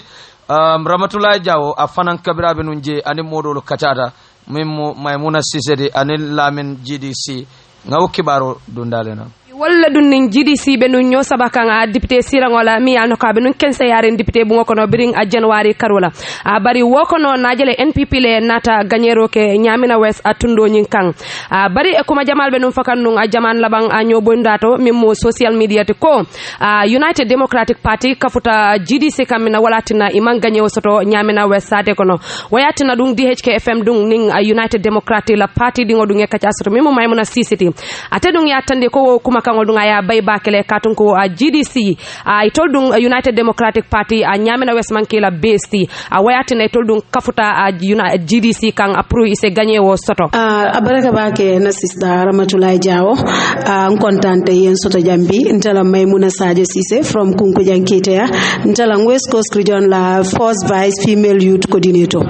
S1: Ramatoulaye Diawo a fanan kabiraɓe nun je ani moɗolo kacata min mo Maymuna Sisede ani lamin GDC ngawo kibaro dundale na
S7: walla dun nin GDC be nun nyo sabaka nga député sirangola mi yano ka be nun kense yaren député bu ngokono biring a January karola a bari wokono najele NPP le nata gagnero ke nyamina west atundo nyin kan a bari e kuma jamal be nun fakan nun a jaman labang a nyo bondato mimmo social media te ko United Democratic Party kafuta GDC kamina walatina iman gagnewo soto nyamina west sate kono wayatina dun DHK FM dun nin a United Democratic la party dingo dun e kacha soto mimmo Maymuna Sisiti ate dun ya tande ko kuma kangol dunga ya bay bakele katun ko GDC I told dun United Democratic Party a nyamina west mankela besti a wayati ne told dun kafuta GDC kan approve ise gagné wo soto
S8: abaraka bake na sister Ramatoulaye Diawo kontante yen soto jambi ntala Maymuna Sadio Cissé from Kunku Janketea ntala West Coast Region la first vice female youth coordinator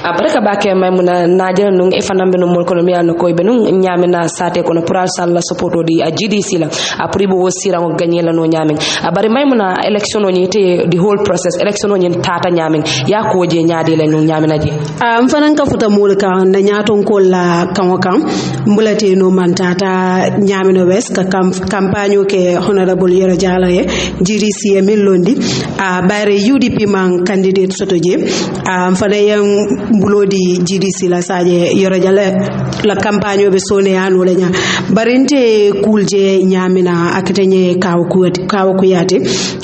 S7: abaraka bake Maymuna najel nung e fanambe no mol kono mi an ko be nung nyamina sate kono pral salla supporto di GDC la après bo sira ngo gagner la no nyamin bari Maymuna election o nyete the whole process election o nyen tata nyamin ya ko je nyaade la no nyamina je
S8: am fanan ka futa mulka na nyaton ko la kanwakam mbulate no man tata nyamina west ka campagne ke honorable Yero Jala ye GDC e melondi bari UDP man candidate soto je am fana yang mbulodi GDC la saje Yero Jala la campagne be sone anu la nya barinte kulje nyamina akatenye kawo kuyate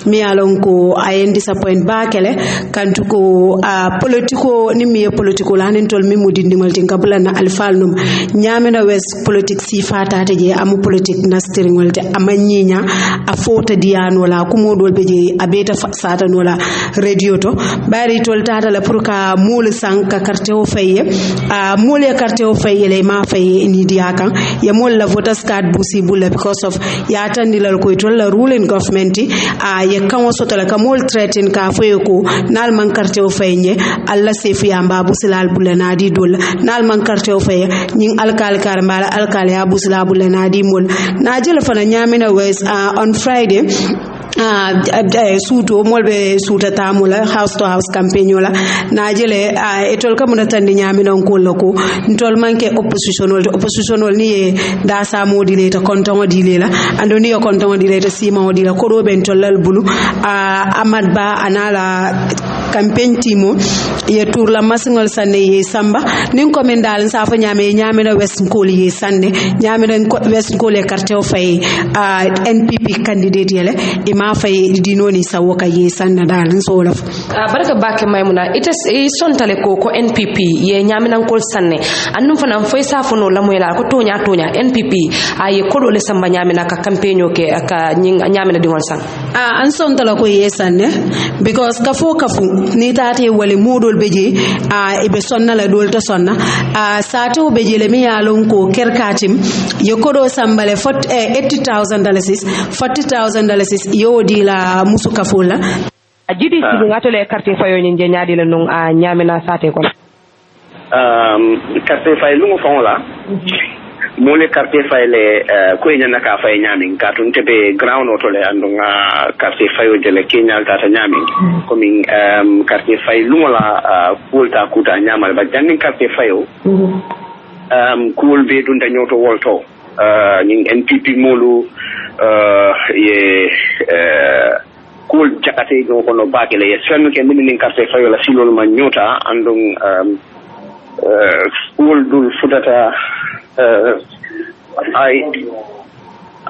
S8: mi alon ko ayen disappoint bakele kantu ko politiko ni mi politiko la hanin tol mi mudindi maltin kabla na alfalnum nyamina west politics si fata je amu politique na steering walte amanyinya afota diano la kumodol beje abeta sata no la radio to bari tol tata la pour ka mul sanka carte o faye mul ya carte o faye le ma faye ni diakan ya mul la voters card busi bulla because of ya tandilal ko tolla ruling government ye kan soto la kamol threaten ka faye ko nal man carte o faye alla sefi amba busilal bulla nadi dol nal man carte o faye nyin alkal kar mala alkal ya busila bulla nadi mol na jël fana nyamina west on Friday suuto molbe suuta tamula house to house campaign la na jele etol kam na tandi nyamina ko lako ntol manke oppositional ni da sa modile ta konton dile la andoni yo konton dile ta sima odila ko do ben tolal bulu Amad Ba anala campaign timo ye tour la masingol sanne ye samba nin ko men dal sa fa nyamina west ko ye sanne nyamina west ko le carte o fay NPP candidate yele ma fay dinoni sawoka ye sanna dal so la
S7: baraka bakke Maymuna ita sontale ko NPP ye nyaminan kol sanne annum fana fay safono lamoyla ko tonya NPP ay ko le samba nyamina ka campaign ke ka nyamina dingol san
S8: an sontala ko ye sanne because kafu ni tate wale modol beje ibe sonna la dol to sonna sato beje le mi yalon ko kerkatim ye ko do sambale $80,000 yodi la musu kafula
S7: GDC ngatole carte fayo nje nyaadi la nung nyamina sate ko
S9: carte fay lungu fon la mole carte fay le ko nyana ka fay nyamin ka tun tebe ground otole andunga carte fayo jele kenyal tata nyamin komi carte fay lungu la kulta kuta nyamal ba jannin carte fayo kul be dunda nyoto wolto ning NPP molu ye kul jakate go kono bakele ye sanu ke min carte fayo la silol ma nyota andung kul dul futata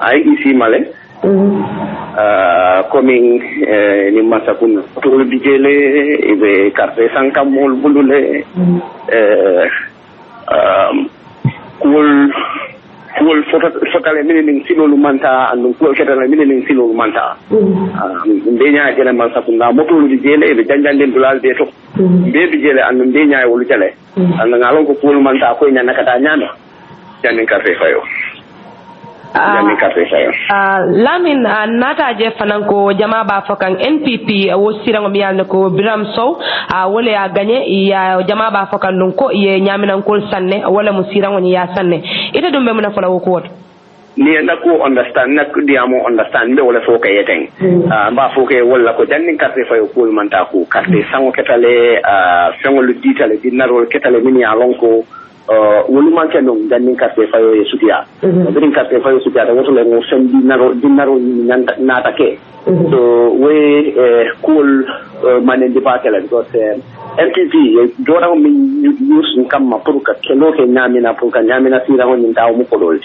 S9: I isi male coming ni masakun tol bijele ibe carte sanka mol bulule kul fotale minin silolu manta andum kul ketala minin silolu manta ndenya jele masakun na motolu bijele ibe janjanden dulal de to be bijele andum ndenya wolu jale andum ngalon ko kul manta ko nyana kata nyama janin carte fayo ñami carte fayo
S7: lamin nata je fanan ko jama ba fokan NPP wo sirango mi yalne ko Biram Sow wala ya gagné ya jama ba fokan dun ko ye ñaminan kol sanne wala mu sirango ni ya sanne ita dum be mun fala wo ko
S9: ni na ko understand nak diamo understand be wala foka yeten ba foka wala ko jannin carte fayo ko man ta ko carte sango ketale fengol ditale dinaro ketale min ya lonko wolu manke no jannin carte fayo e sutia din carte fayo sutia da woto le mo sem dinaro nata ke so we cool manen debatela because MPP jora min use kam ma pour ka kelo ke nyamina pour ka nyamina sira ho nyinta o mukolol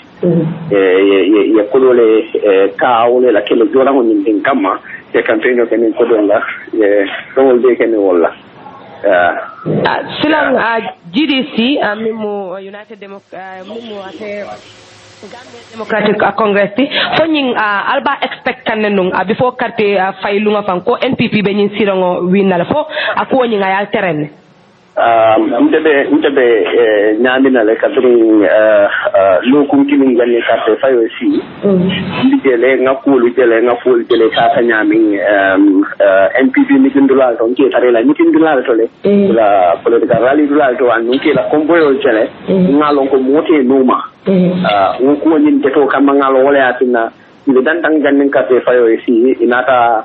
S9: ye kolole ka ole la kelo jora ho nyinta kam ma e campaign ke min kodola ye dol de ke ne wala
S7: silang GDC mimo United mimo ate Gambia Democratic Congress foñing alba expect kanenung before carte faylunga fanko NPP be nyin sirango winala fo ako nyinga ya terrain
S9: mtebe nyamina le kadri lokum kimin ganne carte fayo si jele ngakulu jele kata nyami NPP mitindula to nke tarela mitindula to le la political rally dula to an nke la komboyo jele ngalon ko mote numa ko nyin to kam ngalo wala yatina ile dan tang ganne carte fayo si inata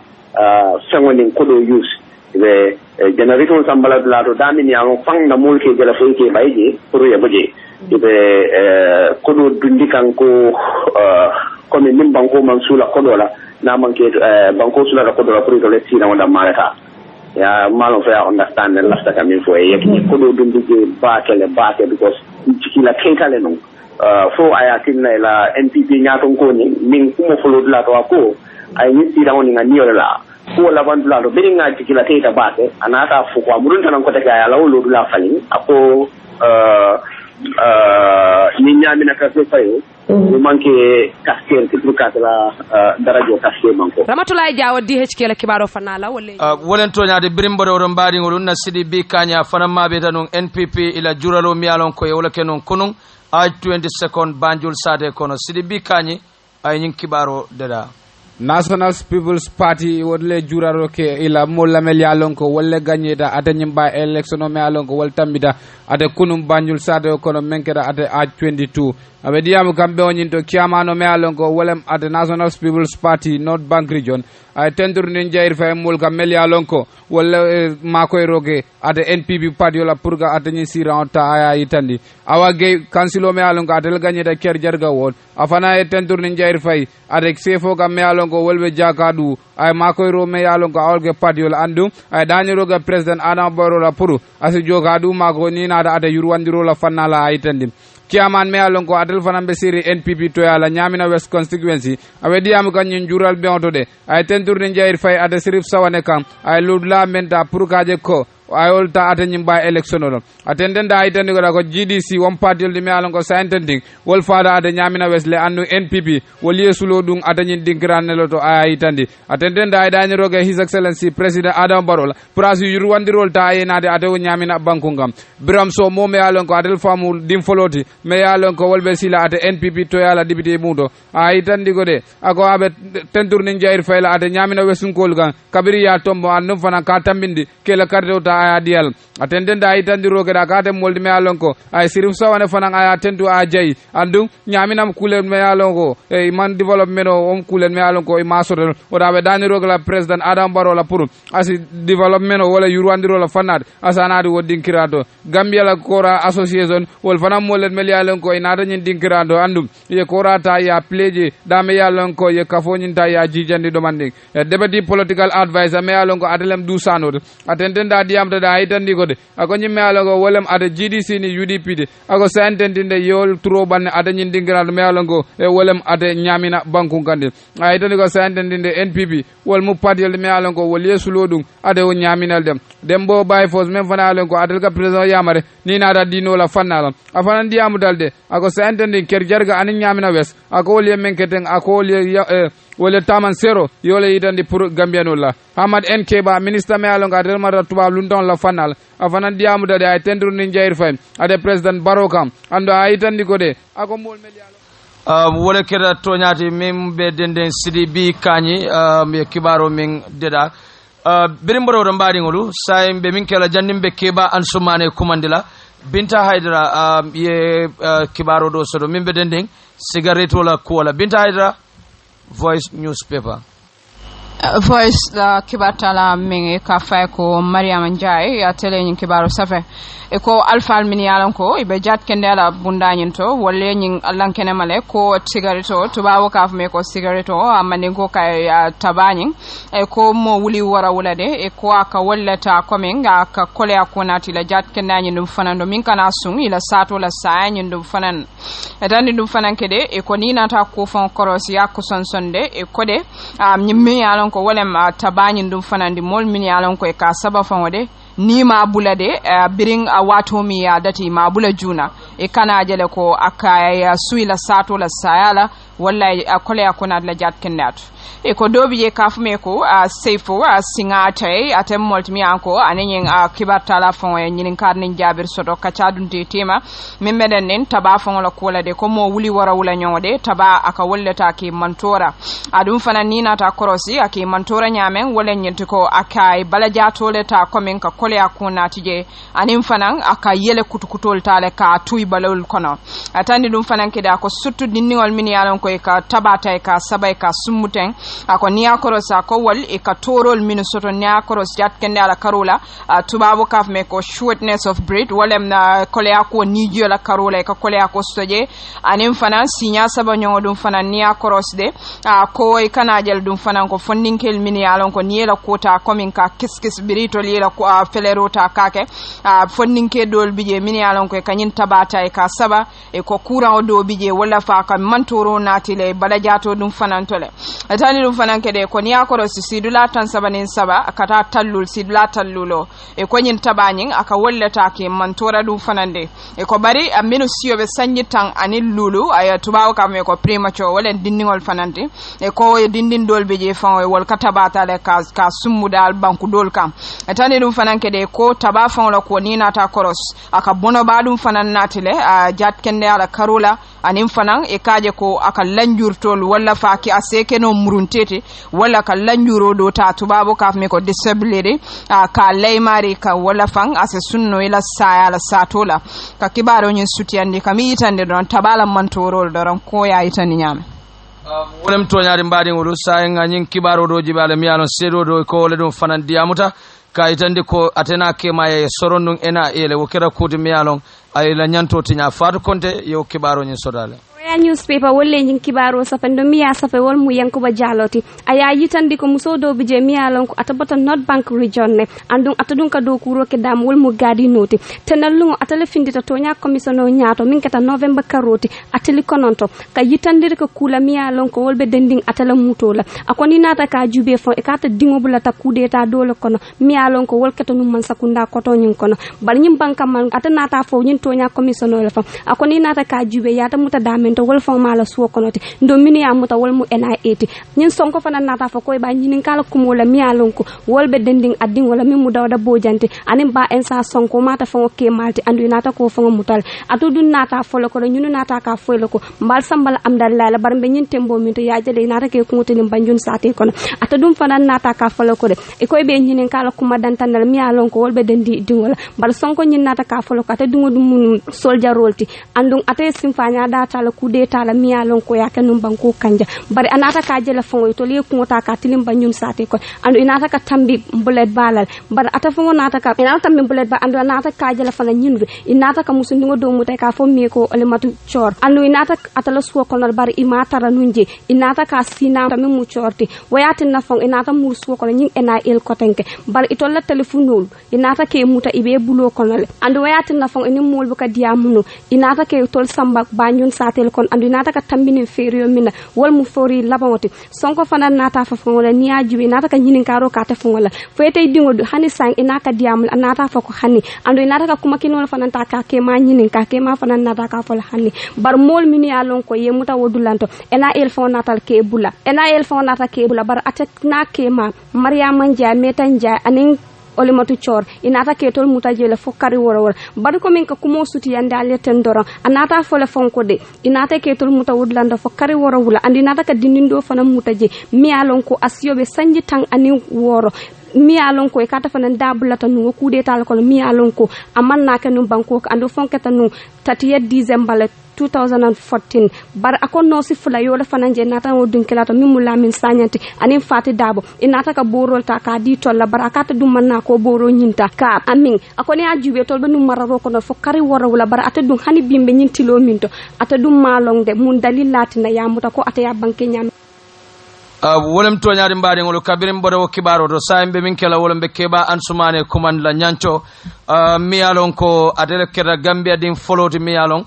S9: sangonin kodo use be generator sambala dulato dami ni amo fang na mulke jela foike bayje pour yabaje be kodo dundi kanko comme nim banko mansula kodola na manke banko sula kodola pour to lesi na wanda marata ya malo fa understand and lasta kamin fo yeki kodo dundi je baake because cikila kekale no fo ayatin la NPP nyaton ko ni min kumo folo dulato ko ay ni tira woni ngani la ko la bandula do be nga tikila teta bate anata fu ko amurun tan ko ta ya la wolo dula fali ako ni nyami na kaso fayo ni manke kaskel ki truka la darajo kaskel manko
S7: Ramatulaay Jawo DHK la kibaro fanala wala
S1: wolen to nyaade birimbo do mbadi ngol na sidi bi kanya fana mabe tanon NPP ila juralo mi alon ko wala kenon kunun ay 22 Banjul sade kono sidi bi kanyi ay nyin kibaro deda
S10: National People's Party wodle juraro ke ila molla mel yalonko wolle gagneta ata nyimba election me yalonko wol tambita ata kunum Banjul sade kono menkeda ata A22 abe diamu kambe onyinto kiamano me yalonko wolem ata National People's Party North Bank region ay tendur nin jair fa mol kam mel yalonko wolle makoy roge ata NPP party wala purga ata nyi siran ta aya itandi awage kansilo me yalonko ata gagneta ker jarga won afana e tendur nin jair fay ata sefo kam me yalonko wolbe jakadu ay makoy ro me yalonko awge party wala andu ay daniro ga president Adam Barrow la puru asi jogadu mako ni na ata yurwandiro la fanala itandi Kiaman me alon ko adel fanam be siri NPP to yala nyamina West constituency awe diam kan nyin jural be onto de ay tentur ni jair fay ade sirif sawane kam ay ludla menta pour kaje ko ay olta ata nyimba election on atenden da ay tendi ko GDC won party de me alon ko scientific wol faada ade nyamina West le andu NPP wol yesulo dum ata nyin dinkran ne loto ay tandi atenden da ay dani roge his excellency president Adam Barrow prasi yurwandirol ta ay nade ate nyamina bankungam Biram Sow mo me alon ko adel famu dim foloti me yalon ko wolbe sila ate NPP to yala député mudo ay tandi ko de ako abe tentur ni jair fayla ate nyamina West kol gan kabiri ya tombo annum fana ka tambindi kela karde ta aya dial atenden da ay tandi roge da ka tem moldi me yalon ko ay sirif sawane fana aya tentu a jay andu nyamina kulen me yalon ko e man development o kulen me yalon ko e masodel o da be dani roge la president Adam Barrow la pour asi development o wala yurwandiro la fanade asanadi wodin kirato Gambia la Kora Association wol fana molen mel yalon ko inata nyin dinkirando andum ye Kora ta ya pleje dame yalon ko ye kafo nyin ta ya jijandi do mande deputy political advisor me yalon ko atelem du sanode atenden da diam da itandi ko de ako nyi me yalon ko wolem ade GDC ni UDP de ako santendinde yol tro banne ade nyin dinkirando me yalon ko e wolem ade nyamina banku kande ay itandi ko santendinde NPP wol mu parti me yalon ko wol yesulodum ade o nyaminal dem bo bay fos men fana yalon ko adel ka president yamare ni na da dino la fanala afana ndiamu dalde ako santendin ker jarga anin nyamina West ako wol yemen keten ako wol taman zero yole yitandi pour Gambiano la Hamad NK ba minister me yalon ka del mara tuba lundon la fanal afana ndiamu dalde ay tendur ni jair fay ade president Barrow kam ando ay tandi ko de ako mol mel yalon
S1: wala kera toñati min be denden sidi bi kañi mi kibaro min deda birimboro do mbaɗigolu say be min kela jandim be keba an sumane kumandila Binta Haidara ye kibaro do sodo min be denden cigarette wala kuwala Binta Haidara Voice newspaper
S11: Voice la kibatala mingi ka fay ko Mariama Njai ya tele nyin kibaro safe e ko alfa almini yalan ko ibe jat kendela bundanyin to wolle nyin lankene male ko cigaretto to bawo ka me ko cigaretto amane go kay tabanyin e ko mo wuli wara wulade e ko aka wallata coming aka kole akonati la jat kendanyin dum fanando min kana sun ila sato la saanyin dum fanan e tan dum fanan kede e ko ni nata ko fon korosi yakko sonsonde e ko de nyimmi yalan ko wolem tabanyin dum fanandi mol min yalan ko e ka saba fawode ni ma bulade biring wato mi ya dati ma bula juna e kana jele ko akaya suila sato la sayala walla akole akona la jat kendat e ko dobi je kafume ko sefo singa tay atem moltmi anko anen kibarta la fon e nyin karnin jabir soto kacha dunte tema memeden nen taba fon la kola de ko mo wuli wara wula nyode taba aka wolleta ki mantora adum fana ni nata korosi aki mantora nyamen wala nyinti ko akai bala jatole ta komen ka kole akona tije anin fanan aka yele kutukutol tale ka tuy balol kono atandi dum fanan kida ko suttu dinningol min yalon ko ka tabata ka sabay ka summuten ako niya koros ko wal e ka torol minnesota niya koros jat kende ala karola tubabo kaf me ko shortness of breath walem na kolea ko nijo la karola e ka kolea ko soje anim fanan sinya saba nyongo dum fanan niya koros de ko e kana jel dum fanan ko fondinkel min yalon ko niela kota komin ka kiskis birito lela ko felerota kake fondinke dol bije min yalon ko e kanyin tabata e ka saba e ko kura o do bije wala fa ka mantoro natile bala jato dum fanan tole atani dum fanan kede ko niya ko si sidula tan sabanin saba akata tallul sidula tallulo e ko nyin tabanyin aka wallata ke mantora dum fanande e ko bari aminu siyo be sanyi tan anil lulu aya tubawo kam e ko premature wala dindingol fanante e ko dindin dolbe je fan e wal katabata le ka summudal banku dol kam atani dum fanan kede ko taba fan la ko ni nata koros aka bono ba dum fanan natile jat kende ala karola anin fanan e kaje ko aka lanjurtol walla faaki aseke no muruntete walla ka lanjuro do ta tubabo ka me ko disability ka laymari ka walla fan ase sunno ila saya la satola ka kibaro nyin sutiyandi kam yitande don tabala mantorol doron ko ya yitani nyame
S1: wolem toñaade mbaɗi ngolu sa en nyin kibaro do jibale mi yalon sedo do ko le dum fanan diamuta ka yitande ko atena kema e sorondun ena ele wo kera kudi mi yalon ay la nyanto tinya faatu konte yo kibaro nyin sodale
S12: newspaper wolle nyin kibaro sapendo miya sape wol mu yankuba jaloti aya yitandi ko musodo bije miya lon ko atabata North Bank region ne andun atadun ka do kuro ke dam wol mu gadi noti tenalungo atale findita tonya commissioner nyaato min keta November karoti ateli kononto ka yitandi ko kula miya lon ko wolbe dending atala mutola akoni nata ka jube fon e kata dingo bulata kudeta dole kono miya lon ko wol keto num man sakunda koto nyin kono bal nyim banka man atanata fo nyin tonya commissioner la fam akoni nata ka jube yata muta damento wol fon mala suwo konote ndo mini amuta wol mu NIAT nyin sonko fana nata fa koy ba nyin kala kumola miyalon ko wol be dending adding wala mi mu dawda bojante anim ba en sa sonko mata fa ke malti andu nata ko fa mutal atu dun nata folo ko nyunu nata ka folo ko mbal sambal amdalla la bar be nyin tembo mi to yaajale nata ke ko ngoteni banjun sate kono ata dum fana nata ka folo ko de e koy be nyin kala kuma dantanal miyalon ko wol be dendi dingola bal sonko nyin nata ka folo ko ata dungo dum soldier rolti andung ata simfanya data la deta la miya lon ko yake num banko kanja bari anata ka jela fongo to le ko ta ka tilim banyun sate ko andu inata ka tambi bullet balal bar ata fongo nata ka inata tambi bullet ba andu anata ka jela fana nyindu inata ka musundi ngo do mutai ka fo mi ko le matu chor andu inata atala suwa ko bari imata ra nunje inata ka sina tammi mu chorti wayatin na fong inata mu suwa ko nyin ena el ko tenke bar itolla telefonol inata ke muta ibe bulo ko andu wayatin na fong eni mol bu ka diamuno inata ke tol samba banyun satel kon andu nata ka tambini ferio mina wol mu fori labamoti sonko fana nata fa fongola niya jibi nata ka nyinin karo ka ta fongola fete dingo hani sang inaka diamul nata fa ko hani andu nata ka kuma kinol fana ta ka ke ma nyinin ka ke ma fana nata ka fol hani bar mol mini alon ko yemuta wodulanto ena el fon natal ke bula ena el fon nata ke bula bar atek na ke ma maryama nja metan nja anin olimatu chor inata ke tol mutaje le fokari woro woro bad ko min ka kumo suti yande ale tendoro anata fole fonko de inata ke tol muta wudlanda fokari woro wula andi nata ka dinindo fana mutaje mi alon ko asiyobe sanji tang ani woro mi alon ko e kata fana dabulata nu ku de tal ko mi alon ko amanna ke nu banko ko ando fonketa nu 30 December 2014 bar akon no si fula yola fana je nata o dunkelato mi mulla min sañanti anin fati dabo inata ka borol ta ka di tolla bar akata dum manna ko boro nyinta ka amin akoni ajube tol banu mararo ko no fo kari woro wala bar ata dum hani bimbe nyintilo minto ata dum malong de mun dalilati na yamuta ko ata ya banke nyam
S1: wolem toñaade mbaade ngol kabirim bodo wo kibaro to saimbe min kala wolem be keba ansumane kuman la nyancho mi alon ko adele kera gambia din foloti mi alon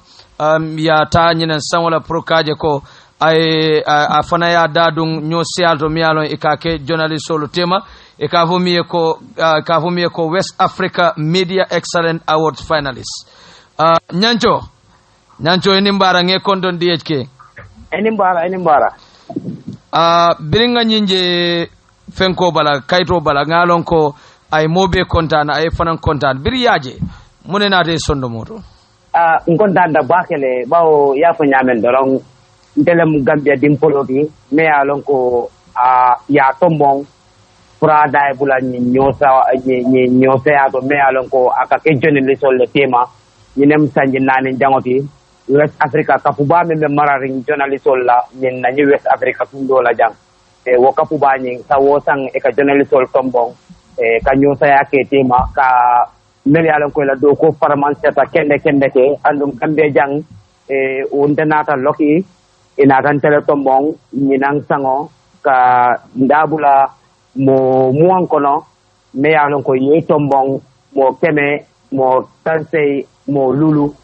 S1: ya ta nyinen sanwala prokaje ko ay a fana ya dadun nyo sialto mi alon ikake journalist solo tema e ka vumie ko West Africa Media Excellent Award finalist nyancho eni mbara nge kondon DHK
S13: eni mbara
S1: biringa nyinje fenko bala kaito bala ngalon ko ay mobe kontan ay fanan kontan biriyaje munena de sondo moto
S13: kontan da bakele bawo ya fa nyamen dorong ntelem Gambia dimpoloti me alon ko ya tombong pra dai bula nyosa ya to me alon ko aka ke journalist le tema nyinem sanji nani jangoti West Africa kapuba me mararing journalist la nyen na West Africa tundo la jang wo kapuba nyin sa wo sang e ka journalist tombong ka nyosa ya ke tema ka meli alon ko la do ko farman seta kende ke andum kambe jang undenata loki ina kan tele tombong nyinang sango ka ndabula mo muan kono me alon ko ye tombong mo keme mo tansei mo lulu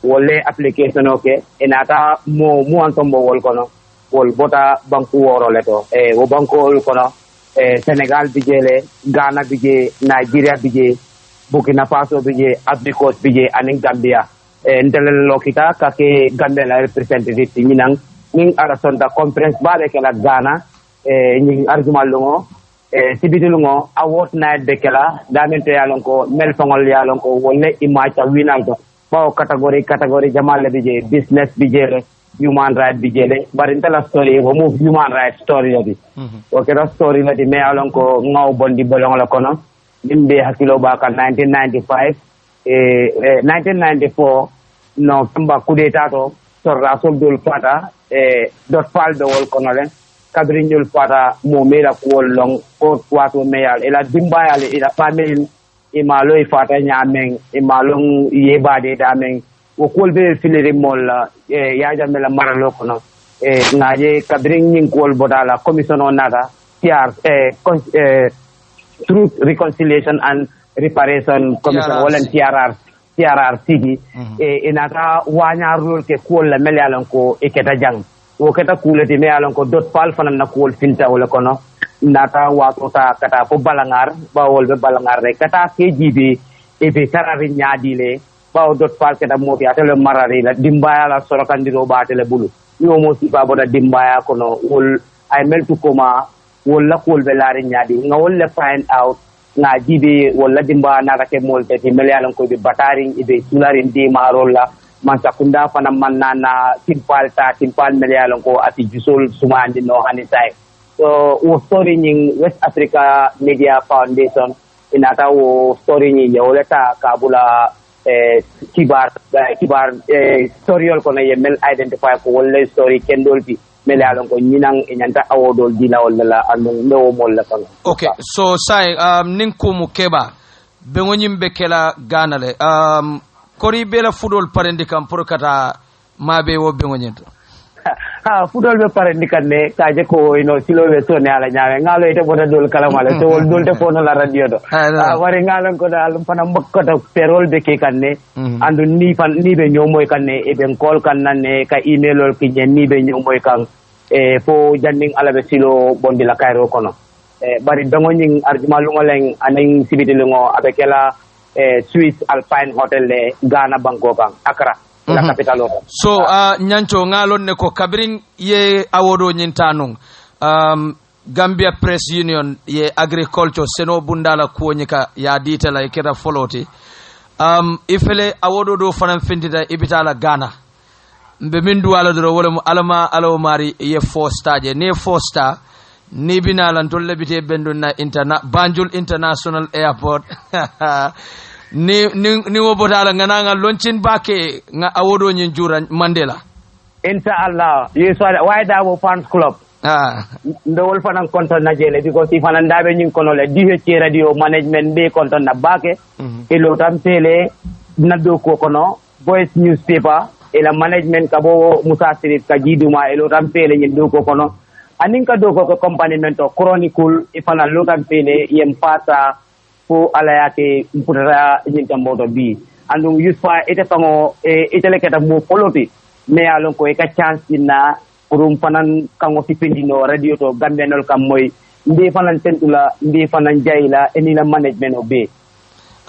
S13: wolle application oke inata mo muan tombo wol kono wol bota banku woro leto wo banku wol kono Senegal bijele Ghana bije Nigeria bije Burkina Faso bije Afrique bije aning Gambia ndele lokita kake Gambia la representative minang ning ara sonda conference bare kala Ghana ning argument lungo sibidulungo award night de kala damente yalon ko mel fangol yalon ko wolle image winal to bawo category jamal bije business bije human right bije bari intala story wo move human right story yadi o kera story lati me yalon ko ngaw bondi bolong la kono dimbe hakilo ba ka 1995 1994 no kamba kudeta to sorra soldul fata dot fal do wol kono len kadriñul fata mo mera ko long ko wato meyal ela dimbayal ela famille imalo ifata nyamen imalong yebade damen wo kolbe filere molla ya jamela maralo kono ngaje kadriñin kol bodala commission onata truth reconciliation and reparation commission wolen TRRC inata wanyarul ke kol la melyalon ko eketa jang wo keta kuleti me alon ko dot pal fanan na kol filta wala kono nata wato ta kata ko balangar bawol be balangar re kata KGB e be tarari nyaadile bawo dot pal keta moti atele marari la dimbaya la sorokandiro batele bulu no mo sifa boda dimbaya kono wol ay meltu koma wala kol be lari nyaadi nga wala find out nga jibe wala dimba nata ke molte ti mele alon ko be bataring e be sularin di marolla man sakunda fana man na timpal mele alon ko ati jusol sumandi no hanisai so wo story ning West Africa Media Foundation inata wo story ni yoleta kabula kibar story ko na yemel identify ko wolle story kendolti mele alon ko nyinang nyanta awodol dina wala anu no mol la kono
S1: okay so sai nin kumu keba be ngonyim be kela ganale kori bela football parendi kam pour kata mabe wo be ngonyento
S13: football be parendi kanne kaje ko ino silo be to ne ala nyaawe ngalo ite boda dol kala mala to wol dol te fono la radio do wari ngalo ko dal fana mbokko perol be ke kanne andu ni be nyomoy kanne e ben call kanne ka email ol ki ni be nyomoy kan fo janding ala be silo bondi la kayro kono bari dango nying arjumalu ngoleng aning sibidilungo abekela Swiss Alpine Hotel le Ghana Bangkok Accra la capitale
S1: so nyancho ngalon ne ko kabrin ye awodo nyintanung Gambia Press Union ye agriculture seno bundala kuonyika ya ditela ikera foloti ifele awodo do fanan findita ibitala Ghana mbe mindu ala do wala mu alama alo mari ye 4 star je ne 4 star ni binala ntolle bite benduna Banjul International Airport ni wobotala ngana lonchin bake nga awodo nyin jura Mandela
S13: inshallah yeso wayda wo fans club ndewol fanan konton na jele because if fanan dabe nyin kono le DH radio management be konton na bake e lo tam tele na do ko kono voice newspaper e la management ka bo Musa Sirif ka jiduma e lo tam tele nyin do ko kono anin ka do ko company mento chronicle e fanan lo tam tele yem pasa fo ala yake mputara nyin tamboto bi andum yusfa ite fango ite lekata mo poloti me alon ko e ka chance na kurum fanan kango sipindino radio to gambenol kam moy ndi fanan tentula ndi fanan jayla enila management obe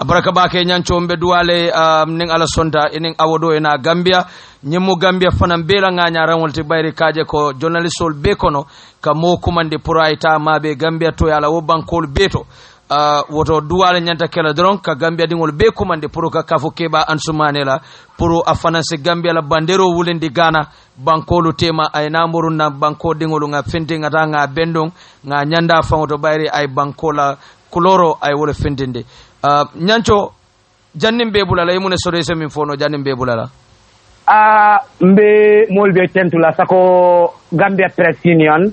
S1: abaraka bake nyancho mbe duwale ning ala sonda ening awodo ena Gambia nyemu Gambia fanan bela nganya ranwolti bayri kaje ko journalistol be kono ka mo kumande puraita mabe Gambia to yala wo bankol beto woto duwale nyanta kala dron ka Gambia dingol be kumande pour ka kafo keba ansumane la pour afananse Gambia la bandero wulendi Ghana bankolu tema ay namuru na banko dingolu nga fenti nga nga bendong nga nyanda fangoto bayri ay bankola kuloro ay wole fentinde nyancho jannim be bulala yimune sore min fono jannim be bulala
S13: mbe molbe tentula sako Gambia Press Union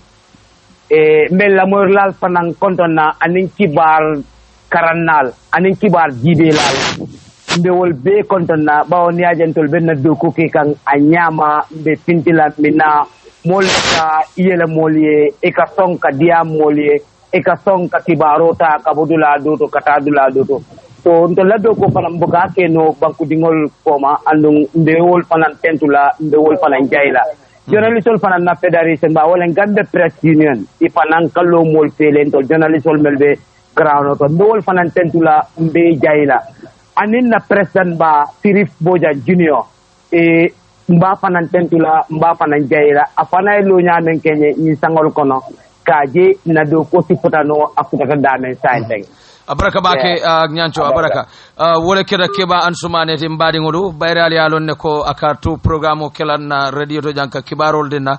S13: mbe la morlal fanan kontona anin kibar karannal anin kibar jibelal mbe wol be kontona bawo ni ajentol benna do ko ke kan anyama mbe pintila mina molka yele molye e ka sonka dia molye e ka sonka kibarota ka budula do to kata dula do to so ntola do ko fanan buga ke no banku dingol koma andum mbe wol fanan tentula mbe wol fanan jayla journalistol fanan na federation ba wala Gambia Press Union ifanan kallo mol felen to journalistol melbe ground to ndol fanan tentula mbe jayla anin na president ba Sirif Boja Junior mba fanan tentula mba fanan jayla afana lo nyamen kenye ni sangol kono kaje na do ko sipotano akuta damen sainteng
S1: abaraka bake nyancho abaraka wole keda keba ansumane te mbadi ngodu bayrali alon ne ko akartu programme kelan na radio to janka kibarol dina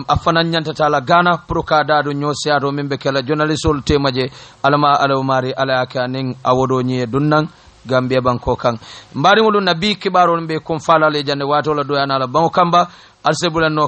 S1: afana nyanta tala Ghana proka dadu nyosiado membe kala journalistol temaje alama alawmari ala akaning awodo nyi dunnan Gambia banko kan mbadi ngodu nabi kibarol be kon fala le jande wato la do yana la banko kamba alsebulan no